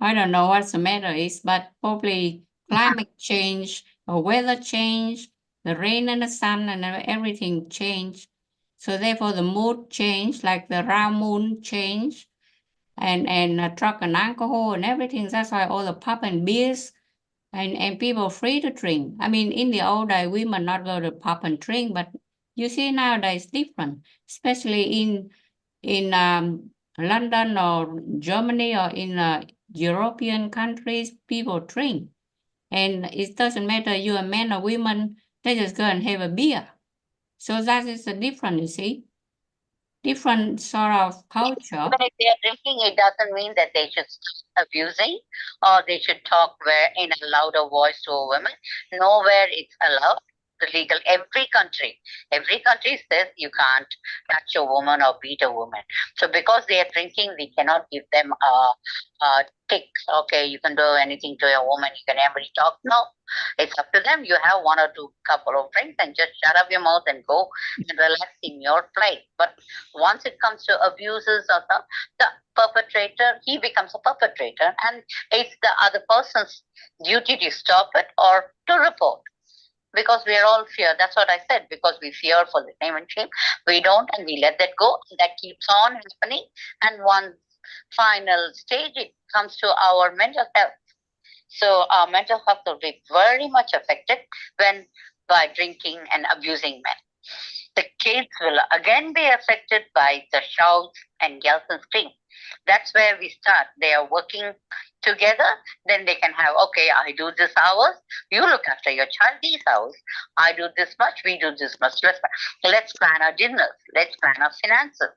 I don't know what the matter is, but probably climate change or weather change, the rain and the sun and everything change. So therefore the mood change, like the round moon change, and drug and alcohol and everything. That's why all the pub and beers and people free to drink. I mean, in the old days, women not go to pub and drink, but you see nowadays different, especially in London or Germany or in European countries, people drink. And it doesn't matter you're a man or woman, they just go and have a beer. So that is the difference, you see. Different sort of culture. Even if they are drinking, it doesn't mean that they should stop abusing or they should talk in a louder voice to a woman. Nowhere it's allowed. The legal, every country says you can't touch a woman or beat a woman. So because they are drinking, we cannot give them a tick. Okay, you can do anything to a woman, you can never talk. No, it's up to them. You have one or two couple of drinks and just shut up your mouth and go and relax in your place. But once it comes to abuses or the perpetrator, he becomes a perpetrator, and it's the other person's duty to stop it or to report. Because we are all fear. That's what I said. Because we fear for the name and shame, we don't, and we let that go. That keeps on happening, and one final stage, it comes to our mental health. So our mental health will be very much affected by drinking and abusing men. The kids will again be affected by the shouts and yells and screams. That's where we start. They are working together, then they can have, okay, I do this hours, you look after your child these hours, I do this much, we do this much. Let's plan our dinners, let's plan our finances.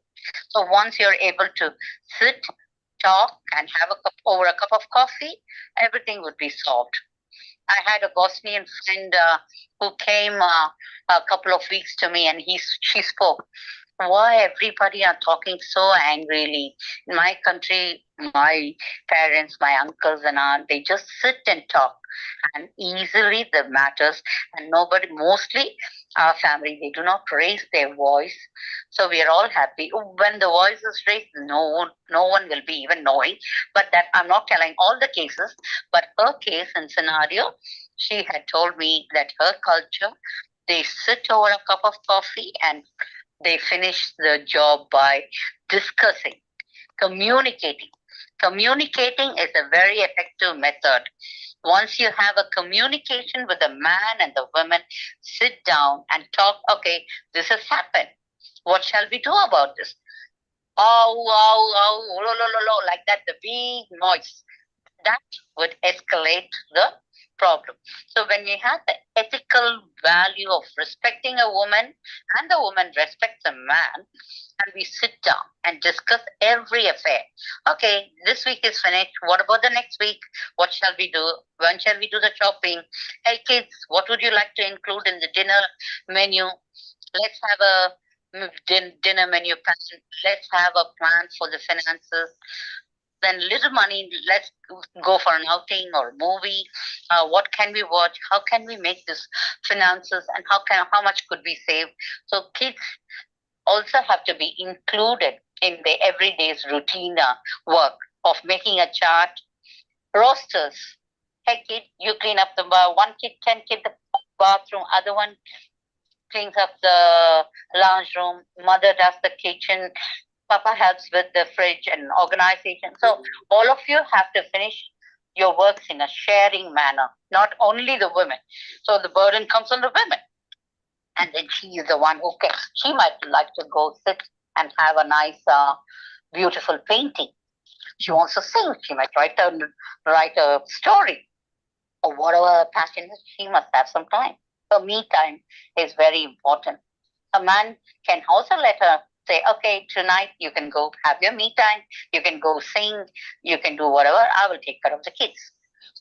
So once you're able to sit, talk, and have over a cup of coffee, everything would be solved. I had a Bosnian friend who came a couple of weeks to me, and she spoke. Why everybody are talking so angrily? In my country, my parents, my uncles and aunt, they just sit and talk, and easily the matters, and nobody, mostly our family, they do not raise their voice. So we are all happy. When the voice is raised, no one will be even knowing. But that I'm not telling all the cases, but her case and scenario, she had told me that her culture, they sit over a cup of coffee and they finish the job by discussing, communicating. Communicating is a very effective method. Once you have a communication with the man and the woman, sit down and talk. Okay, this has happened. What shall we do about this? Oh, lo, lo, lo, lo, like that, the big noise. That would escalate the problem. So when we have the ethical value of respecting a woman and the woman respects a man, and we sit down and discuss every affair. Okay, this week is finished. What about the next week? What shall we do? When shall we do the shopping? Hey kids, what would you like to include in the dinner menu? Let's have a dinner menu plan. Let's have a plan for the finances. Then little money, let's go for an outing or a movie. What can we watch? How can we make this finances, and how much could we save? So kids also have to be included in the everyday's routine work of making a chart, rosters. Hey kid, you clean up the bar. One kid, 10 kid the bathroom. Other one cleans up the lounge room. Mother does the kitchen. Papa helps with the fridge and organization. So all of you have to finish your works in a sharing manner, not only the women. So the burden comes on the women. And then she is the one who can, she might like to go sit and have a nice, beautiful painting. She wants to sing. She might write a story or whatever passion is. She must have some time. So me time is very important. A man can also let her say, okay, tonight you can go have your me time. You can go sing. You can do whatever. I will take care of the kids.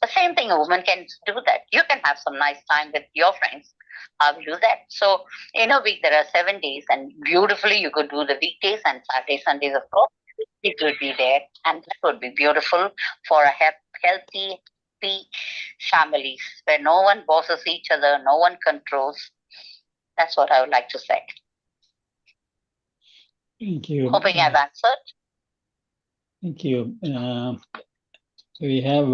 The same thing, a woman can do that. You can have some nice time with your friends. I will do that. So in a week, there are 7 days, and beautifully you could do the weekdays and Saturdays, Sundays, of course. It would be there, and that would be beautiful for a healthy, happy families where no one bosses each other, no one controls. That's what I would like to say. Thank you. Hoping I've answered. Thank you. We have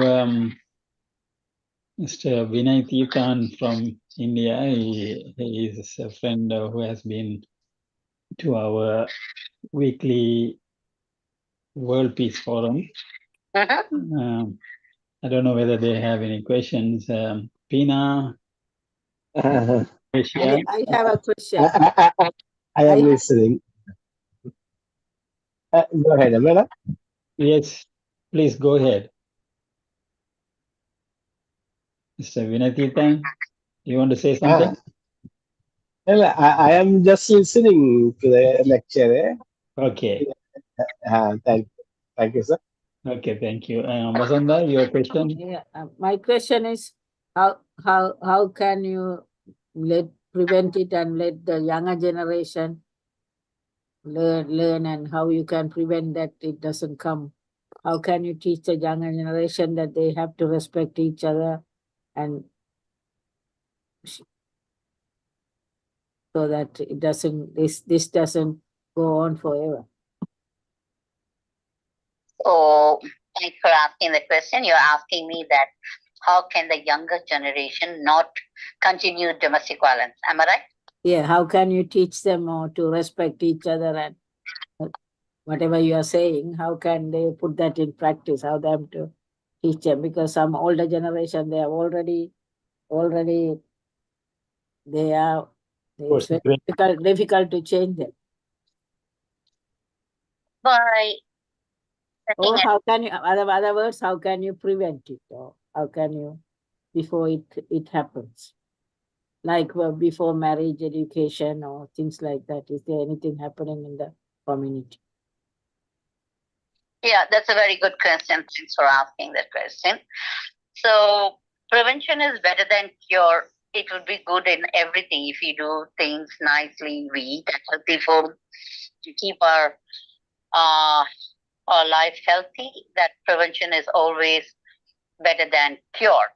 Mr. Vinay Tirthan from India. He is a friend who has been to our weekly World Peace Forum. I don't know whether they have any questions. Pina? I have a question. I am listening. Go ahead, Amela. Yes, please go ahead. Mr. Vinay Tirthan, you want to say something? I am just listening to the lecture. Okay. Thank you, sir. Okay, thank you. Vasanta, your question? Yeah, my question is how can you prevent it and let the younger generation learn, and how you can prevent that it doesn't come? How can you teach the younger generation that they have to respect each other, and so that it doesn't, this doesn't go on forever? So thanks for asking the question. You're asking me that how can the younger generation not continue domestic violence? Am I right? Yeah, how can you teach them to respect each other, and whatever you are saying, how can they put that in practice? How them to teach them? Because some older generation, they are already they are, it's very difficult to change them. By or how can you, other words, how can you prevent it, or how can you, before it happens, like before marriage, education, or things like that? Is there anything happening in the community? Yeah, that's a very good question. Thanks for asking that question. So prevention is better than cure. It would be good in everything if we do things nicely, we eat healthy food to keep our life healthy. That prevention is always better than cure.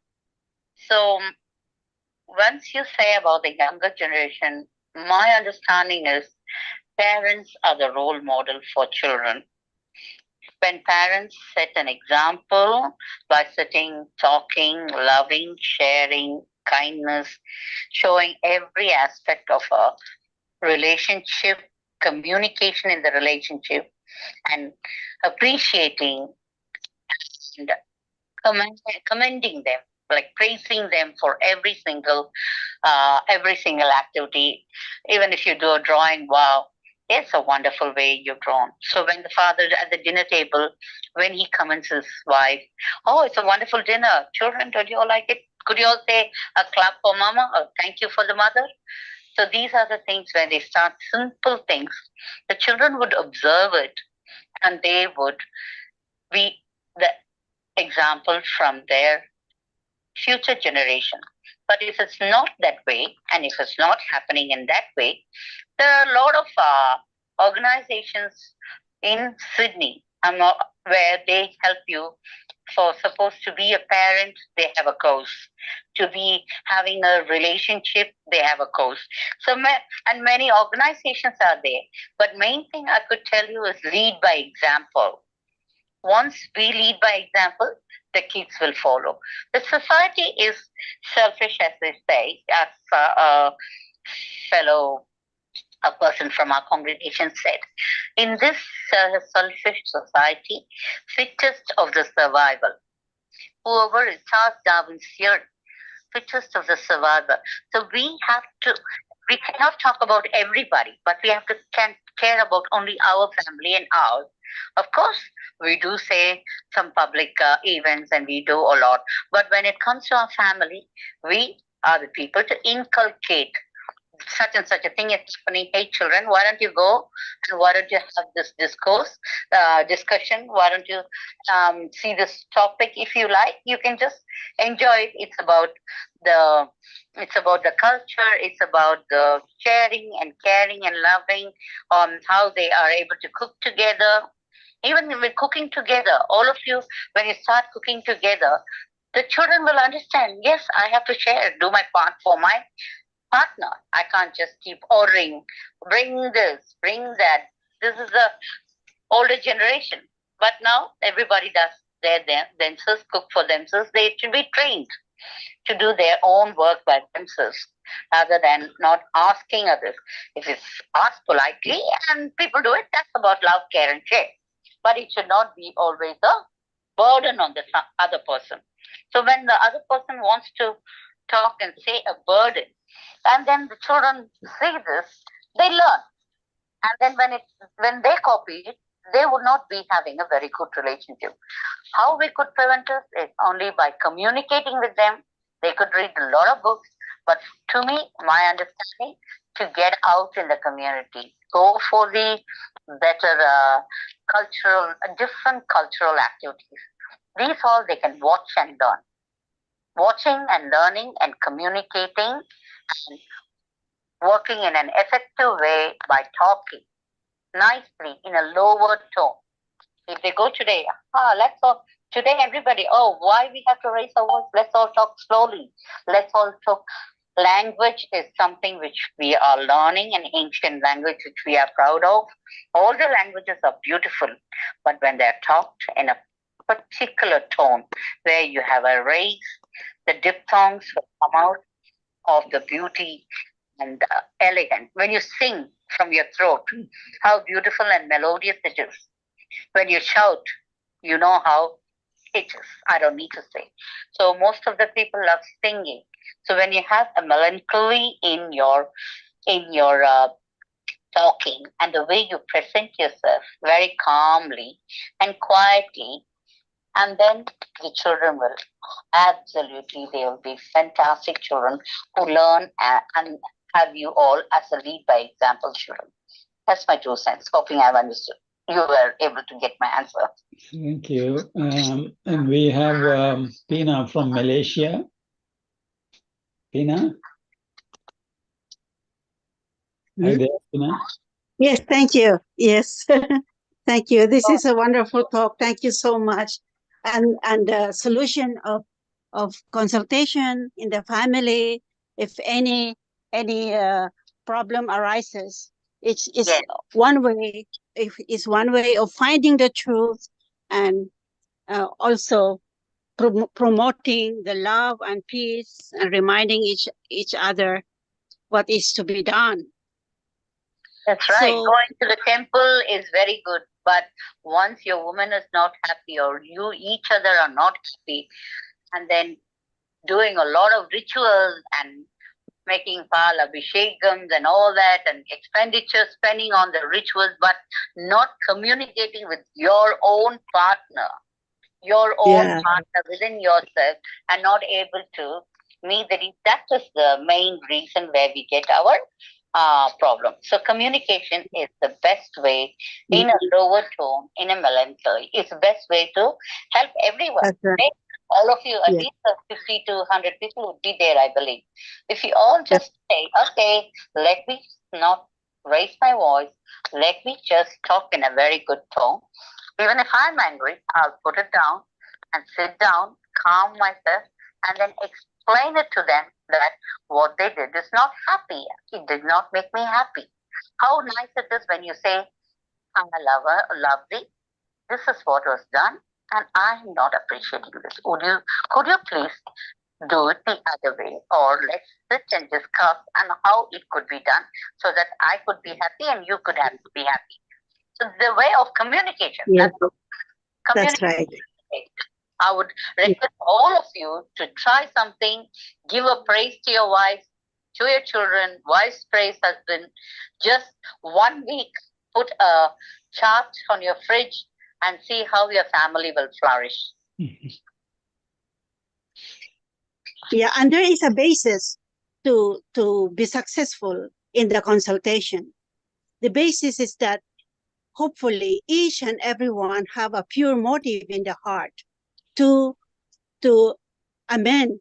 So once you say about the younger generation, my understanding is parents are the role model for children. When parents set an example by sitting, talking, loving, sharing, kindness, showing every aspect of a relationship, communication in the relationship, and appreciating and commending them, like praising them for every single activity. Even if you do a drawing, wow, it's a wonderful way you've drawn. So when the father at the dinner table, when he commends his wife, oh, it's a wonderful dinner. Children, don't you all like it? Could you all say a clap for mama or thank you for the mother? So these are the things when they start simple things, the children would observe it and they would be the example from their future generation. But if it's not that way, and if it's not happening in that way, there are a lot of organizations in Sydney where they help you. For supposed to be a parent, they have a course. To be having a relationship, they have a course. So and many organizations are there. But main thing I could tell you is lead by example. Once we lead by example, the kids will follow. The society is selfish, as they say, as a person from our congregation said. In this selfish society, fittest of the survival. Whoever is Charles Darwin's theory, fittest of the survivor. So we cannot talk about everybody, but we have to care about only our family and ours. Of course, we do say some public events and we do a lot. But when it comes to our family, we are the people to inculcate such and such a thing is happening. Hey, children, why don't you go and why don't you have this discussion? Why don't you see this topic? If you like, you can just enjoy it. It's about the culture. It's about the sharing and caring and loving. How they are able to cook together. Even with cooking together, all of you, when you start cooking together, the children will understand. Yes, I have to share, do my part for my partner. I can't just keep ordering, bring this, bring that. This is the older generation. But now everybody does themselves, cook for themselves. They should be trained to do their own work by themselves rather than not asking others. If it's asked politely and people do it, that's about love, care, and share. But it should not be always a burden on the other person. So when the other person wants to talk and say a burden, and then the children see this, they learn. And then when they copy it, they would not be having a very good relationship. How we could prevent it is only by communicating with them. They could read a lot of books. But to me, my understanding, to get out in the community, go for the better different cultural activities. These all they can watch and learn. Watching and learning and communicating and working in an effective way by talking nicely in a lower tone. If they go today, today everybody, why we have to raise our voice? Let's all talk slowly. Let's all talk. Language is something which we are learning, an ancient language which we are proud of. All the languages are beautiful, but when they're talked in a particular tone, where you have a raise, the diphthongs will come out of the beauty and elegant. When you sing from your throat, how beautiful and melodious it is. When you shout, you know how it is. I don't need to say. So most of the people love singing. So when you have a melancholy in your talking and the way you present yourself very calmly and quietly, and then the children will absolutely, they will be fantastic children who learn and have you all as a lead by example children. That's my 2 cents. Hoping I've understood. You were able to get my answer. Thank you. And we have Tina from Malaysia. Tina? Are you there, Tina? Yes, thank you. Yes, thank you. This is a wonderful talk. Thank you so much. And the solution of consultation in the family, if any problem arises, it's Yes. one way. If it's one way of finding the truth, and also promoting the love and peace, and reminding each other what is to be done. That's right. So- Going to the temple is very good, but once your woman is not happy or you each other are not happy, and then doing a lot of rituals and making pal abhishekams and all that and expenditure spending on the rituals, but not communicating with your own partner, Yeah. partner within yourself, and not able to meet the needs. That is the main reason where we get our problem. So communication is the best way in a lower tone, in a melancholy. It's the best way to help everyone. That's right. Right? All of you, at Yeah. least 50 to 100 people would be there, I believe. If you all just say, okay, let me not raise my voice, let me just talk in a very good tone. Even if I'm angry, I'll put it down and sit down, calm myself, and then explain it to them that what they did is not happy. It did not make me happy. How nice it is when you say, I'm a lover, lovely. This is what was done, and I'm not appreciating this. Could you please do it the other way, or let's sit and discuss on how it could be done so that I could be happy and you could be happy. So the way of communication. Yes. That's That's right. I would request all of you to try something, give a praise to your wife, to your children, wife's praise husband. Just 1 week, put a chart on your fridge and see how your family will flourish. Yeah, and there is a basis to be successful in the consultation. The basis is that hopefully each and everyone have a pure motive in the heart to amend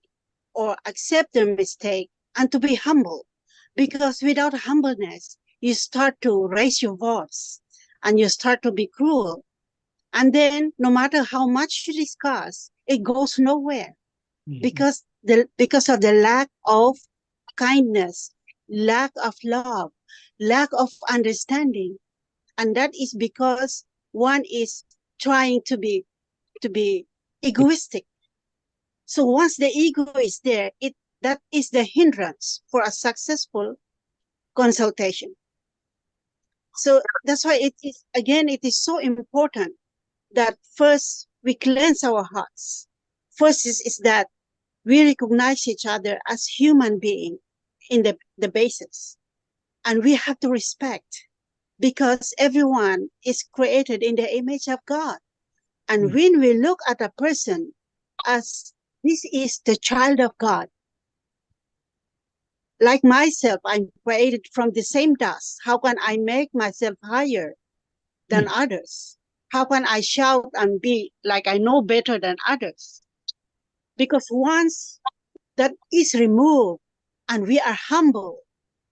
or accept their mistake and to be humble. Because without humbleness, you start to raise your voice and you start to be cruel. And then no matter how much you discuss, it goes nowhere. Because of the lack of kindness, lack of love, lack of understanding. And that is because one is trying to be egoistic. So once the ego is there, that is the hindrance for a successful consultation. So that's why it is so important that first we cleanse our hearts. First is that we recognize each other as human beings in the basis. And we have to respect, because everyone is created in the image of God. And when we look at a person as this is the child of God, like myself, I'm created from the same dust. How can I make myself higher than others? How can I shout and be like I know better than others? Because once that is removed and we are humble,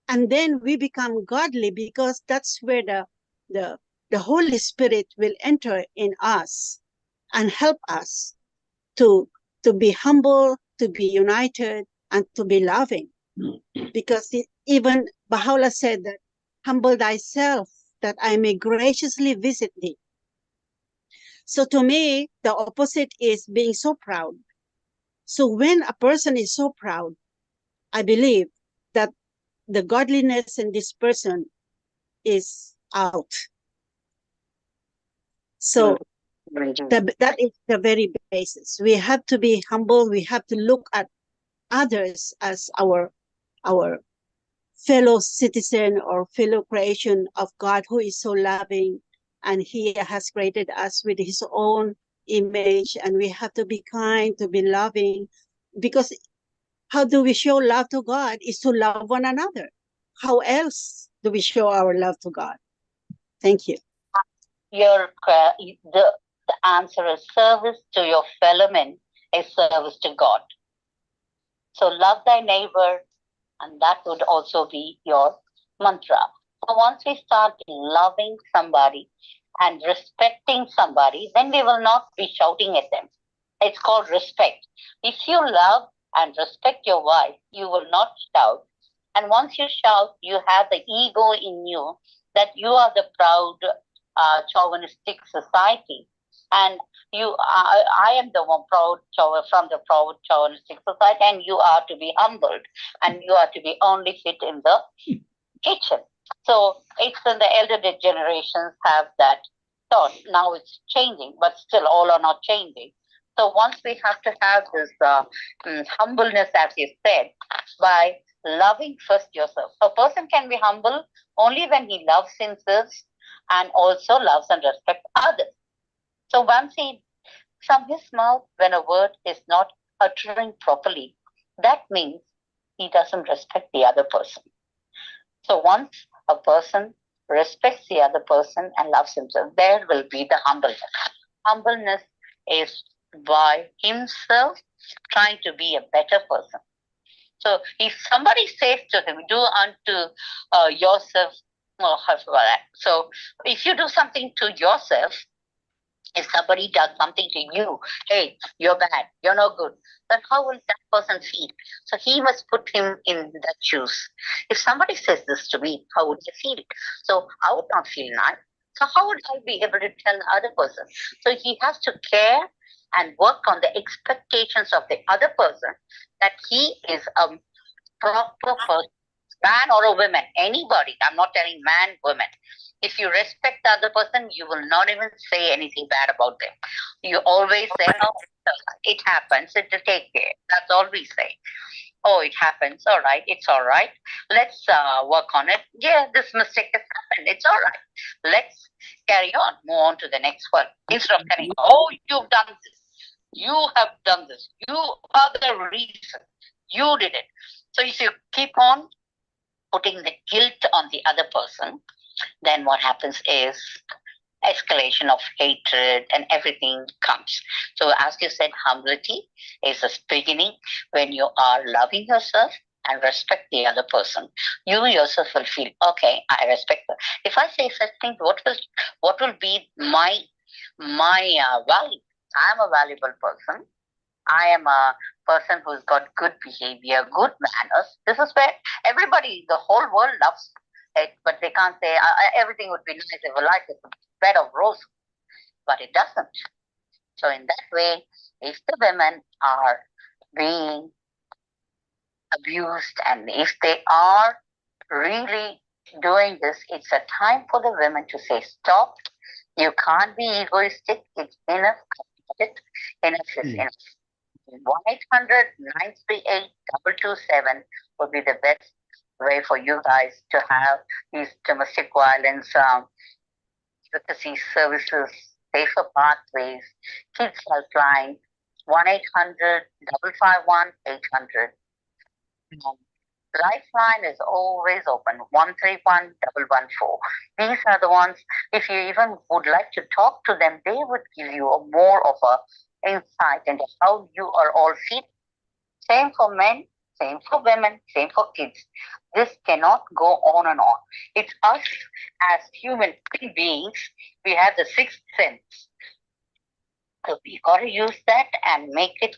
and then we become godly, because that's where the Holy Spirit will enter in us and help us to be humble, to be united, and to be loving. Because even Baha'u'llah said that, humble thyself that I may graciously visit thee. So to me, the opposite is being so proud. So when a person is so proud, I believe that the godliness in this person is out. So that is the very basis. We have to be humble. We have to look at others as our fellow citizen or fellow creation of God, who is so loving, and he has created us with his own image, and we have to be kind, to be loving, because how do we show love to God is to love one another. How else do we show our love to God? Thank you. The answer is service to your fellow men is service to God. So love thy neighbor, and that would also be your mantra. So once we start loving somebody and respecting somebody, then we will not be shouting at them. It's called respect. If you love and respect your wife, you will not shout. And once you shout, you have the ego in you that you are the proud chauvinistic society. And I am the one from the proud chauvinistic society, and you are to be humbled, and you are to be only fit in the kitchen. So it's in the elder generations have that thought. Now it's changing, but still all are not changing. So once we have to have this humbleness, as you said, by loving first yourself. A person can be humble only when he loves himself and also loves and respects others. So once from his mouth, when a word is not uttering properly, that means he doesn't respect the other person. So once a person respects the other person and loves himself, there will be the humbleness. Humbleness is by himself trying to be a better person. So if somebody says to him, do unto yourself, so if you do something to yourself, if somebody does something to you, hey, you're bad, you're no good, then how will that person feel? So he must put him in that shoes. If somebody says this to me, how would I feel? So I would not feel nice. So how would I be able to tell the other person? So he has to care and work on the expectations of the other person, that he is a proper person, man or a woman, anybody. I'm not telling man, woman. If you respect the other person, you will not even say anything bad about them. You always say, oh, it happens, it will take care. That's all we say. Oh, it happens. All right. It's all right. Let's work on it. Yeah, this mistake has happened. It's all right. Let's carry on. Move on to the next one. Instead of telling, oh, you've done this. You have done this. You are the reason. You did it. So if you keep on putting the guilt on the other person, then what happens is escalation of hatred and everything comes. So as you said, humility is the beginning when you are loving yourself and respect the other person. You yourself will feel, okay, I respect her. If I say such things, what will be my value? I am a valuable person. I am a person who's got good behavior, good manners. This is where everybody, the whole world loves it, but they can't say everything would be nice if life is a bed of roses, but it doesn't. So in that way, if the women are being abused and if they are really doing this, it's a time for the women to say, stop, you can't be egoistic, it's enough, enough is enough. 1-800-938-227 would be the best way for you guys to have these domestic violence advocacy services, safer pathways, kids helpline, 1-800-551-800. Lifeline is always open, 131-114. These are the ones, if you even would like to talk to them, they would give you a more of a insight into how you are all feeling. Same for men, same for women, same for kids. This cannot go on and on. It's us as human beings, we have the sixth sense. So we got to use that and make it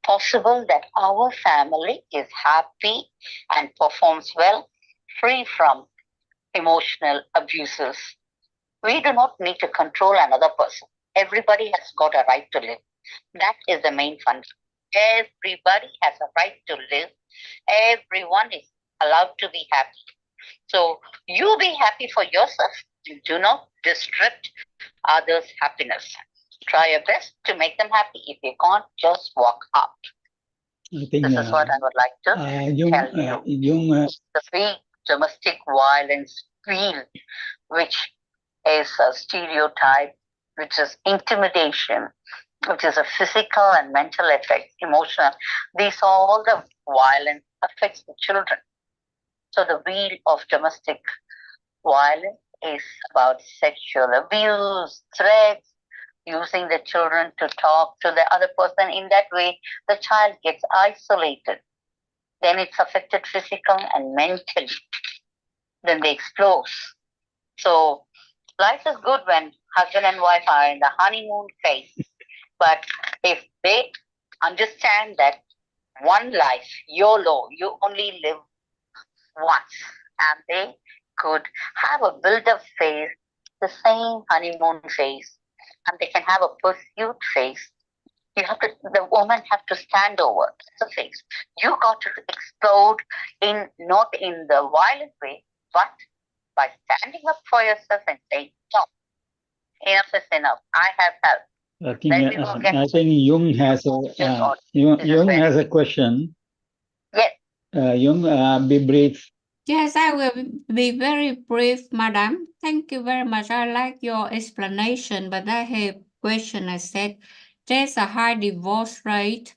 possible that our family is happy and performs well, free from emotional abuses. We do not need to control another person. Everybody has got a right to live. That is the main function. Everybody has a right to live. Everyone is allowed to be happy. So you be happy for yourself. Do not disrupt others' happiness. Try your best to make them happy. If you can't, just walk out. I think this is what I would like to tell you. The big domestic violence field, which is a stereotype, which is intimidation, which is a physical and mental effect, emotional. These all the violence affects the children. So the wheel of domestic violence is about sexual abuse, threats, using the children to talk to the other person. In that way, the child gets isolated. Then it's affected physically and mentally. Then they explode. So life is good when husband and wife are in the honeymoon phase. But if they understand that one life, YOLO, you only live once, and they could have a build-up phase, the same honeymoon phase, and they can have a pursuit phase. The woman have to stand over the phase. You got to explode not in the violent way, but by standing up for yourself and saying, no, enough is enough. I have help. I think Jung has a question. Yes. Jung, be brief. Yes, I will be very brief, madam. Thank you very much. I like your explanation, but I have a question. I said there's a high divorce rate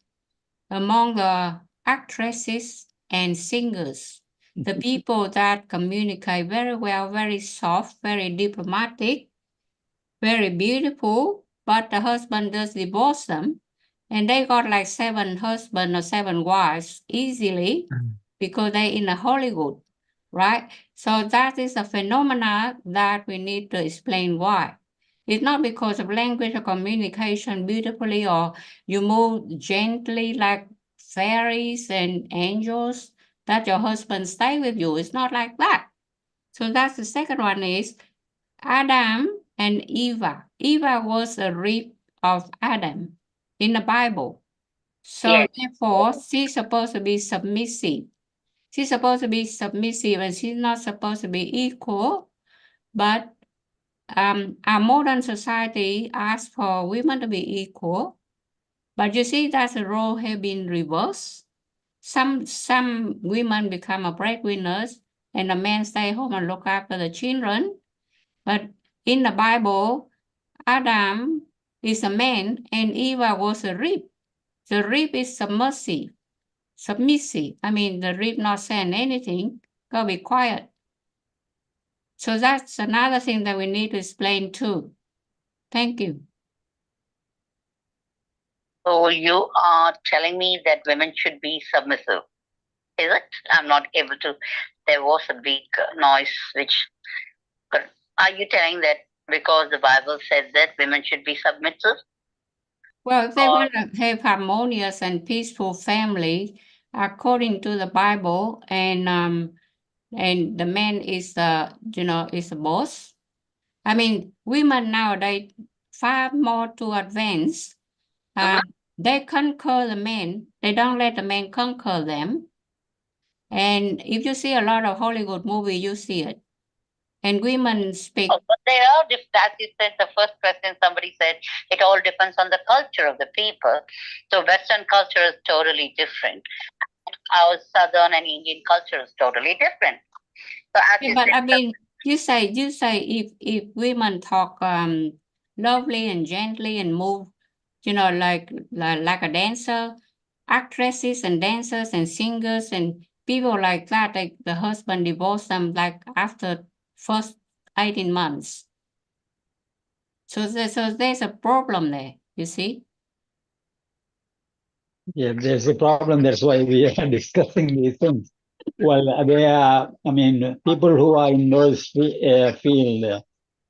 among the actresses and singers. The people that communicate very well, very soft, very diplomatic, very beautiful, but the husband does divorce them, and they got like 7 husbands or 7 wives easily because they're in Hollywood, right? So that is a phenomena that we need to explain why. It's not because of language or communication beautifully, or you move gently like fairies and angels that your husband stay with you. It's not like that. So that's the second one is Adam and Eva. Eva was a rib of Adam in the Bible. So therefore, she's supposed to be submissive. She's supposed to be submissive and she's not supposed to be equal. But our modern society asks for women to be equal. But you see that the role has been reversed. Some women become a breadwinners and the men stay home and look after the children. But in the Bible, Adam is a man and Eva was a rib. The rib is submissive. I mean, the rib not saying anything, go be quiet. So that's another thing that we need to explain too. Thank you. So you are telling me that women should be submissive, is it? I'm not able to. There was a big noise but are you telling that because the Bible says that women should be submissive? Well, if they want to have harmonious and peaceful family, according to the Bible, and the man is is the boss. I mean, women nowadays far more to advance. They conquer the men. They don't let the men conquer them. And if you see a lot of Hollywood movie, you see it. And women speak. Oh, but they are, as you said, the first question somebody said, it all depends on the culture of the people. So Western culture is totally different. Our Southern and Indian culture is totally different. So as you but said, I mean, you say if women talk lovely and gently and move, like a dancer, actresses and dancers and singers and people like that, like the husband divorced them like after first 18 months. So there's a problem there, you see? Yeah, there's a problem. That's why we are discussing these things. Well, they are, people who are in those field,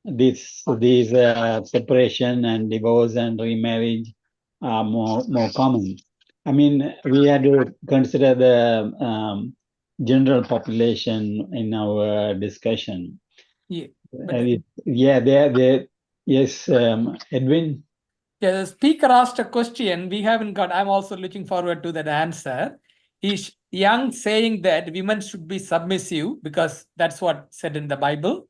these separation and divorce and remarriage are more common. We had to consider the general population in our discussion. Yeah. Yes, Edwin. Yeah, the speaker asked a question. We haven't got. I'm also looking forward to that answer. Is Young saying that women should be submissive because that's what said in the Bible?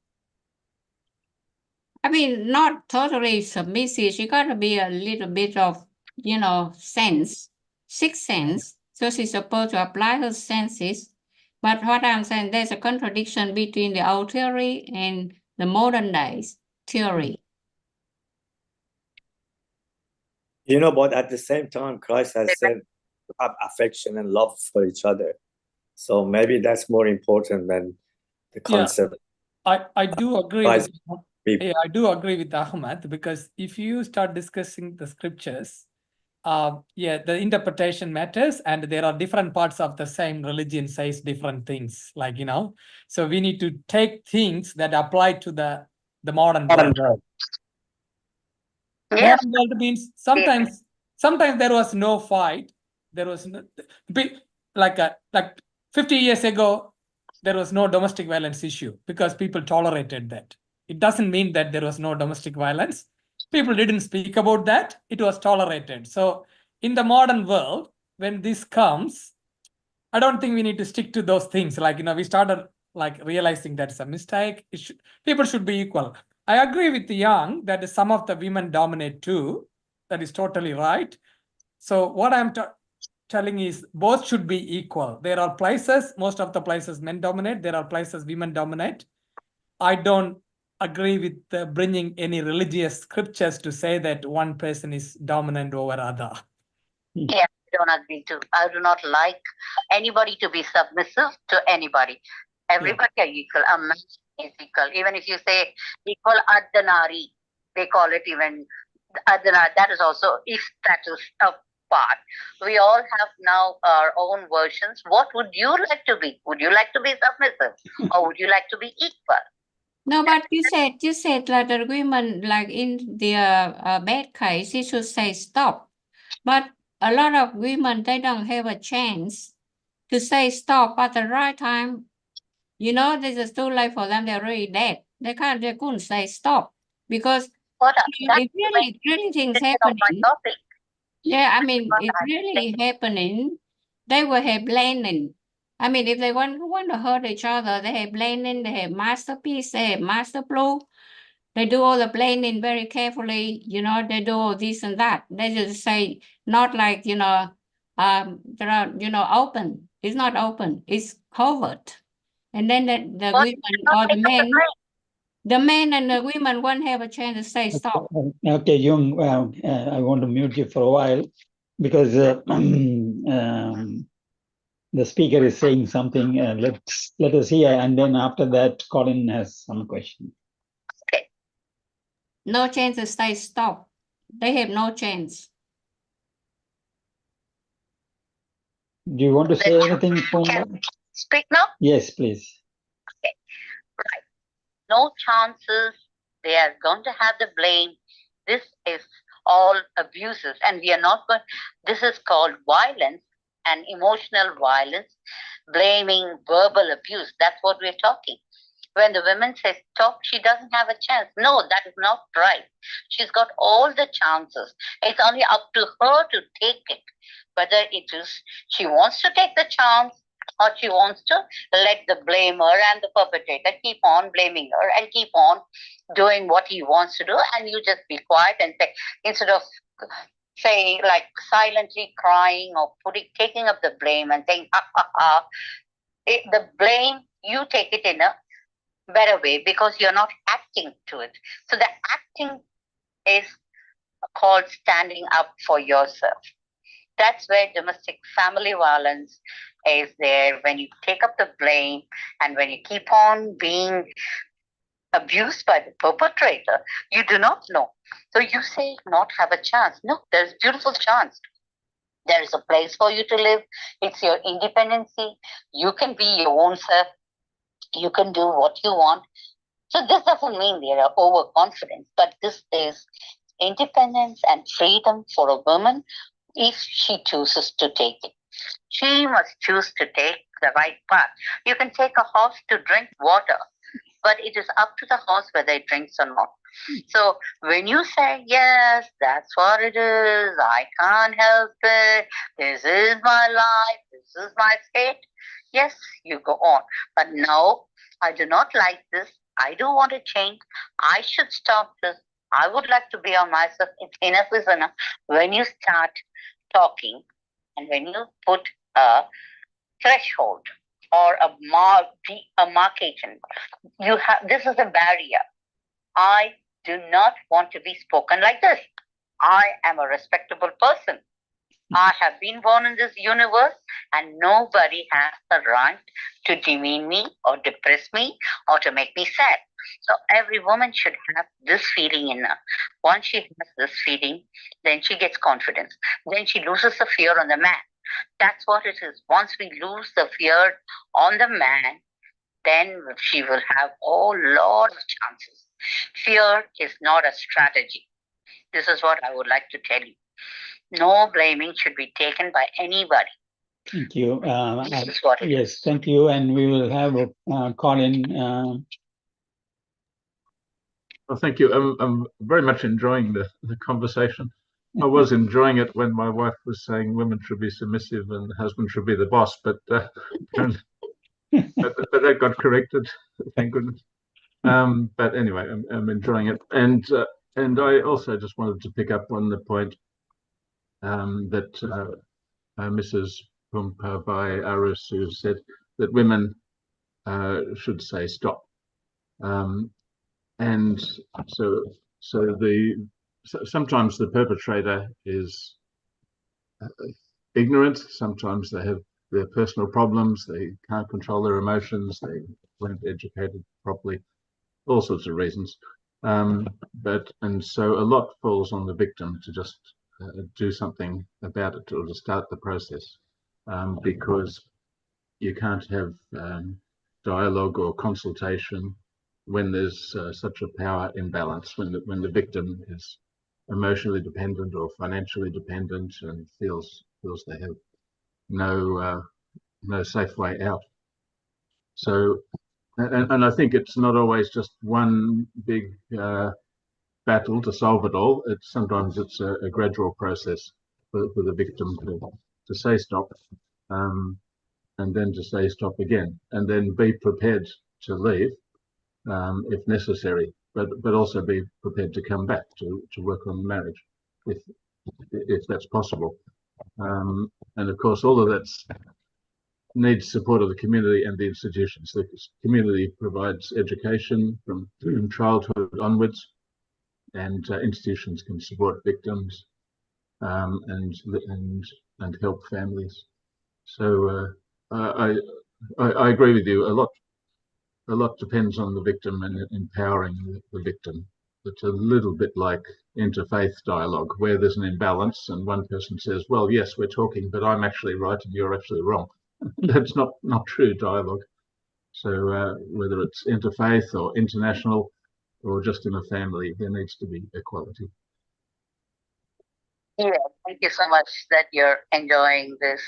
Not totally submissive. She got to be a little bit of, sense, sixth sense. So she's supposed to apply her senses. But what I'm saying, there's a contradiction between the old theory and the modern days theory. But at the same time, Christ has said to have affection and love for each other. So maybe that's more important than the concept. Yeah, I do agree with you. people. Yeah, I do agree with Ahmad, because if you start discussing the scriptures, the interpretation matters, and there are different parts of the same religion says different things, like, so we need to take things that apply to the modern world. Yes. Modern world means sometimes there was no fight. There was no, like 50 years ago, there was no domestic violence issue because people tolerated that. It doesn't mean that there was no domestic violence. People didn't speak about that. It was tolerated. So in the modern world, when this comes, I don't think we need to stick to those things. Like, we started like realizing that's a mistake. People should be equal. I agree with Young that some of the women dominate too. That is totally right. So what I'm telling is both should be equal. There are places, most of the places men dominate. There are places women dominate. I don't agree with bringing any religious scriptures to say that one person is dominant over other. Yeah, I don't agree too. I do not like anybody to be submissive to anybody. Everybody are equal. A man is equal. Even if you say equal Adhanari, they call it even Adhanari. That is also, if that is a part. We all have now our own versions. What would you like to be? Would you like to be submissive, or would you like to be equal? No, but you said like the women, like in their bad case, you should say stop. But a lot of women, they don't have a chance to say stop at the right time. This is too late for them. They're already dead. They couldn't say stop because if really things happening. Yeah, I mean, it's really happening. They will have planning. I mean, if they want to hurt each other, they have planning, they have masterpiece, they have master plan. They do all the planning very carefully, they do all this and that. They just say, not like, there are, open. It's not open, it's covered. And then the women or the men and the women won't have a chance to say stop. Okay, Jung, I want to mute you for a while because the speaker is saying something. Let us hear, and then after that, Colin has some question. Okay. No chance to say stop. They have no chance. Do you want to say anything? Can speak now? Yes, please. Okay. Right. No chances. They are going to have the blame. This is all abuses, and we are not going. This is called violence and emotional violence, blaming, verbal abuse. That's what we're talking. When the women say stop, she doesn't have a chance. No, that is not right. She's got all the chances. It's only up to her to take it. Whether it is she wants to take the chance or she wants to let the blamer and the perpetrator keep on blaming her and keep on doing what he wants to do, and you just be quiet and say, instead of saying like silently crying or taking up the blame and saying the blame, you take it in a better way because you're not acting to it. So the acting is called standing up for yourself. That's where domestic family violence is there, when you take up the blame and when you keep on being abused by the perpetrator. You do not know. So you say not have a chance. No, there's a beautiful chance. There is a place for you to live. It's your independency. You can be your own self. You can do what you want. So this doesn't mean they are overconfident, but this is independence and freedom for a woman if she chooses to take it. She must choose to take the right path. You can take a horse to drink water, but it is up to the horse whether it drinks or not. So when you say, yes, that's what it is, I can't help it, this is my life, this is my fate, yes, you go on. But no, I do not like this. I do want to change. I should stop this. I would like to be on myself. It's enough is enough. When you start talking and when you put a threshold or a markation, you have, this is a barrier. I do not want to be spoken like this. I am a respectable person. I have been born in this universe and nobody has the right to demean me or depress me or to make me sad. So every woman should have this feeling in her. Once she has this feeling, then she gets confidence. Then she loses the fear on the man. That's what it is. Once we lose the fear on the man, then she will have a lot of chances. Fear is not a strategy. This is what I would like to tell you. No blaming should be taken by anybody. Thank you. This is what it is. Yes, thank you. And we will have a call in. Well, thank you. I'm very much enjoying the conversation. I was enjoying it when my wife was saying women should be submissive and the husband should be the boss, but but that got corrected, thank goodness. But anyway, I'm enjoying it, and I also just wanted to pick up on the point that Mrs. Pumpabai Arasu said that women should say stop, and so sometimes the perpetrator is ignorant. Sometimes they have their personal problems. They can't control their emotions. They weren't educated properly. All sorts of reasons. And so a lot falls on the victim to just do something about it or to start the process, because you can't have dialogue or consultation when there's such a power imbalance, when the victim is emotionally dependent or financially dependent and feels they have no safe way out. So, and I think it's not always just one big battle to solve it all. Sometimes it's a gradual process for the victim to say stop, and then to say stop again, and then be prepared to leave if necessary, but also be prepared to come back to work on the marriage if that's possible. And of course, all of that needs support of the community and the institutions. The community provides education from childhood onwards, and institutions can support victims and help families. So I agree with you. A lot depends on the victim and empowering the victim. It's a little bit like interfaith dialogue, where there's an imbalance and one person says, well, yes, we're talking, but I'm actually right and you're actually wrong. That's not true dialogue. So whether it's interfaith or international or just in a family, there needs to be equality. Yeah, thank you so much that you're enjoying this.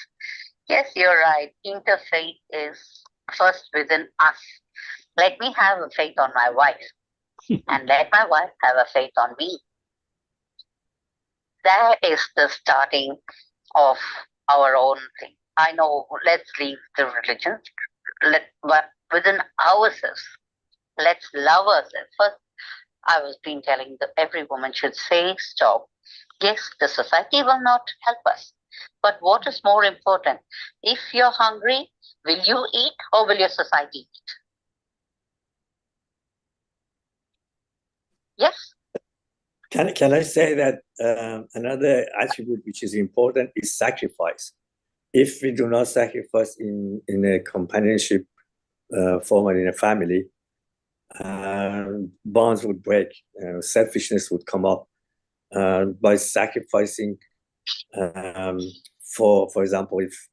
Yes, you're right. Interfaith is first within us. Let me have a faith on my wife, and let my wife have a faith on me. That is the starting of our own thing. I know, let's leave the religion, but within ourselves, let's love ourselves. First, I was been telling that every woman should say stop. Yes, the society will not help us. But what is more important? If you're hungry, will you eat or will your society eat? Yes? Can I say that another attribute which is important is sacrifice. If we do not sacrifice in a companionship form in a family, bonds would break, selfishness would come up. By sacrificing, for example, if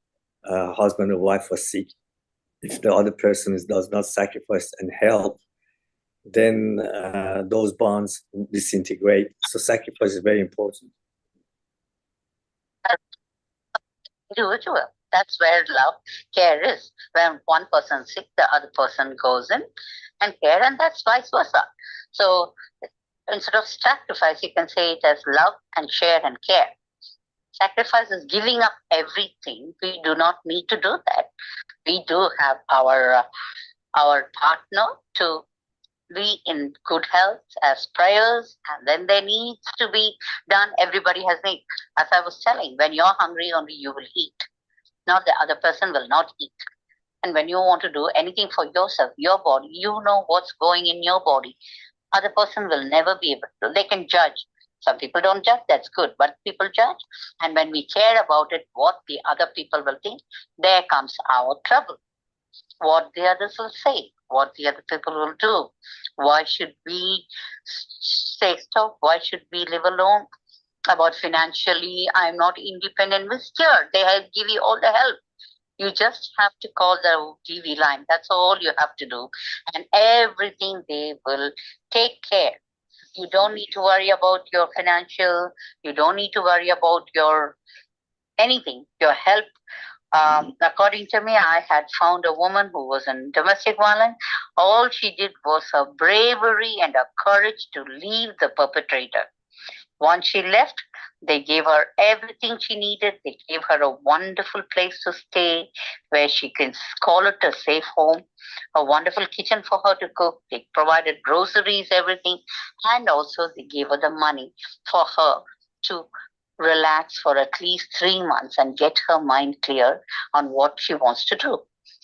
a husband or wife was sick, if the other person does not sacrifice and help, then those bonds disintegrate. So sacrifice is very important. Individual. That's where love, care is. When one person's sick, the other person goes in and care, and that's vice versa. So instead of sacrifice, you can say it as love and share and care. Sacrifice is giving up everything. We do not need to do that. We do have our partner to be in good health as prayers, and then there needs to be done. Everybody has needs. As I was telling, when you're hungry, only you will eat. Not the other person will not eat. And when you want to do anything for yourself, your body, you know what's going in your body. Other person will never be able to. They can judge. Some people don't judge, that's good, but people judge. And when we care about it, what the other people will think, there comes our trouble. What the others will say, what the other people will do. Why should we say stop? Why should we live alone? About financially, I'm not independent. Mister, they give you all the help. You just have to call the TV line. That's all you have to do. And everything they will take care. You don't need to worry about your financial. You don't need to worry about your anything, your help. According to me, I had found a woman who was in domestic violence. All she did was her bravery and her courage to leave the perpetrator. Once she left, they gave her everything she needed. They gave her a wonderful place to stay where she can call it a safe home, a wonderful kitchen for her to cook. They provided groceries, everything, and also they gave her the money for her to relax for at least 3 months and get her mind clear on what she wants to do.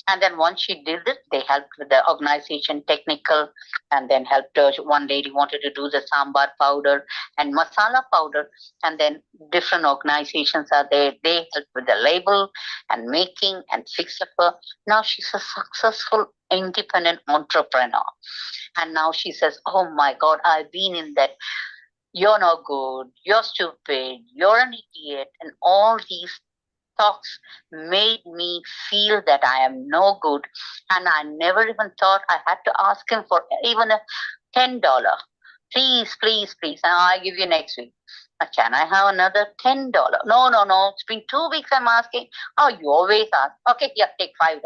And then once she did it, they helped with the organization, technical, and then helped her. One lady wanted to do the sambar powder and masala powder, and then different organizations are there. They help with the label and making and fix up her. Now she's a successful independent entrepreneur. And now she says, oh my God, I've been in that. You're no good, you're stupid, you're an idiot, and all these talks made me feel that I am no good. And I never even thought I had to ask him for even a $10. Please, please, please. And I'll give you next week. Can I have another $10? No. It's been 2 weeks I'm asking. Oh, you always ask. Okay, yeah, take $5.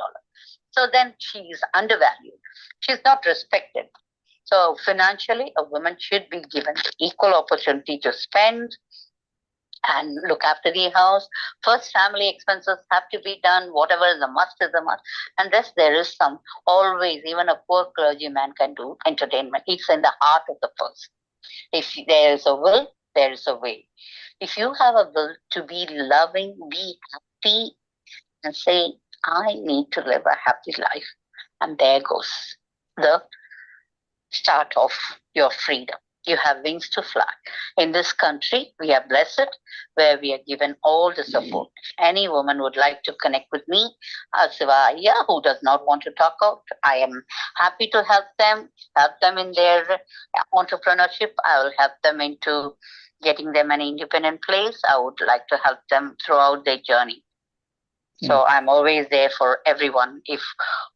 So then she's undervalued. She's not respected. So financially, a woman should be given equal opportunity to spend and look after the house. First, family expenses have to be done. Whatever is a must is a must. And thus, there is some, always, even a poor clergyman can do entertainment. It's in the heart of the person. If there is a will, there is a way. If you have a will to be loving, be happy, and say, I need to live a happy life. And there goes the start of your freedom. You have wings to fly. In this country, we are blessed, where we are given all the support. If any woman would like to connect with me, Sivaya, who does not want to talk out, I am happy to help them in their entrepreneurship. I will help them into getting them an independent place. I would like to help them throughout their journey. So I'm always there for everyone. If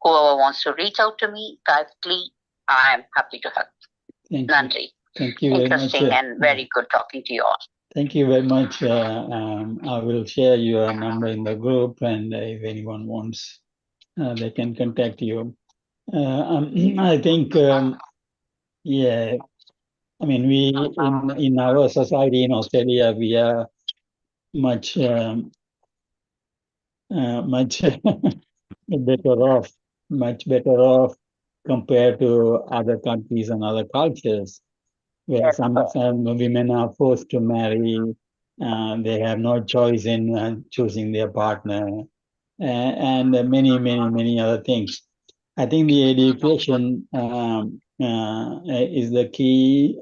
whoever wants to reach out to me privately, I'm happy to help. Nandri. Thank you very much. Interesting and very good talking to you all. Thank you very much. I will share your number in the group, and if anyone wants, they can contact you. I think, yeah, I mean, we in our society in Australia, we are much much better off compared to other countries and other cultures, where some women are forced to marry, they have no choice in choosing their partner, and many other things. I think the education is the key,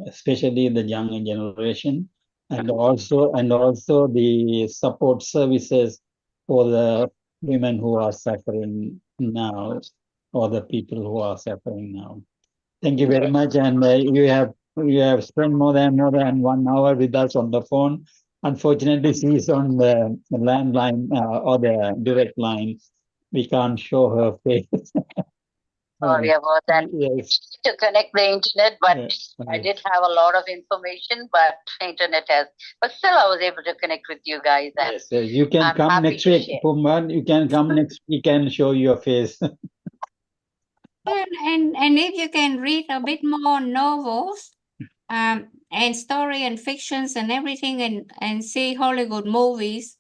especially the younger generation, and also the support services for the women who are suffering now, or the people who are suffering now. Thank you very much, and you have spent more than 1 hour with us on the phone. Unfortunately, she's on the landline or the direct line. We can't show her face. Sorry about that. Yes. To connect the internet, but I did have a lot of information, but internet has. But still, I was able to connect with you guys. And Yes, you can come next week, Pumban. You can come next week and show your face. And if you can read a bit more novels, and story and fictions and everything, and see Hollywood movies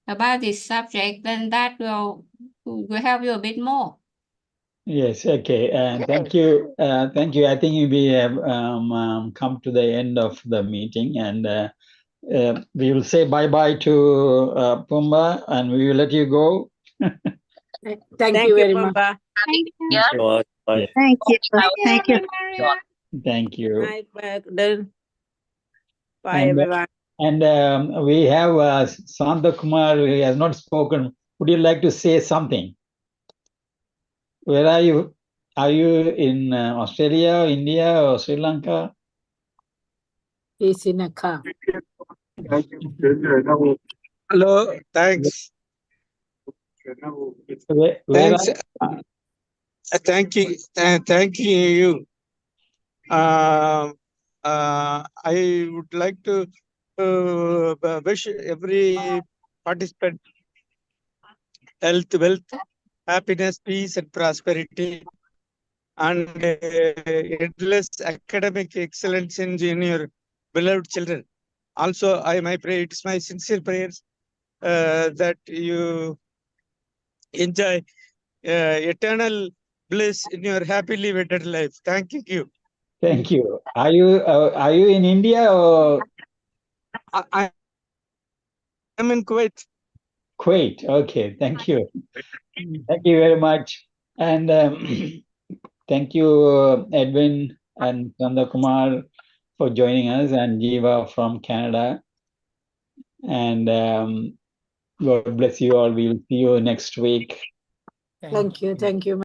about this subject, then that will help you a bit more. Yes, okay. Thank you. Thank you. I think we have come to the end of the meeting, and we will say bye-bye to Pumba, and we will let you go. Thank you very much. Thank you. Yeah. Bye. Thank you. Thank you. Thank you. Bye, And, everyone. And we have Santa Kumar, who has not spoken. Would you like to say something? Where are you? Are you in Australia, India, or Sri Lanka? He's in a car. Hello, thanks. Where Thanks. are Thank you. I would like to wish every participant health, wealth, happiness, peace, and prosperity, and endless academic excellence in your beloved children. Also, my prayer, it's my sincere prayers that you enjoy eternal bliss in your happily wedded life. Thank you. Thank you. Are you in India or? I am in Kuwait. Kuwait. Okay. Thank you. Thank you very much. And thank you, Edwin and Chanda Kumar, for joining us, and Jiva from Canada. And God bless you all. We will see you next week. Thank you. Thank you.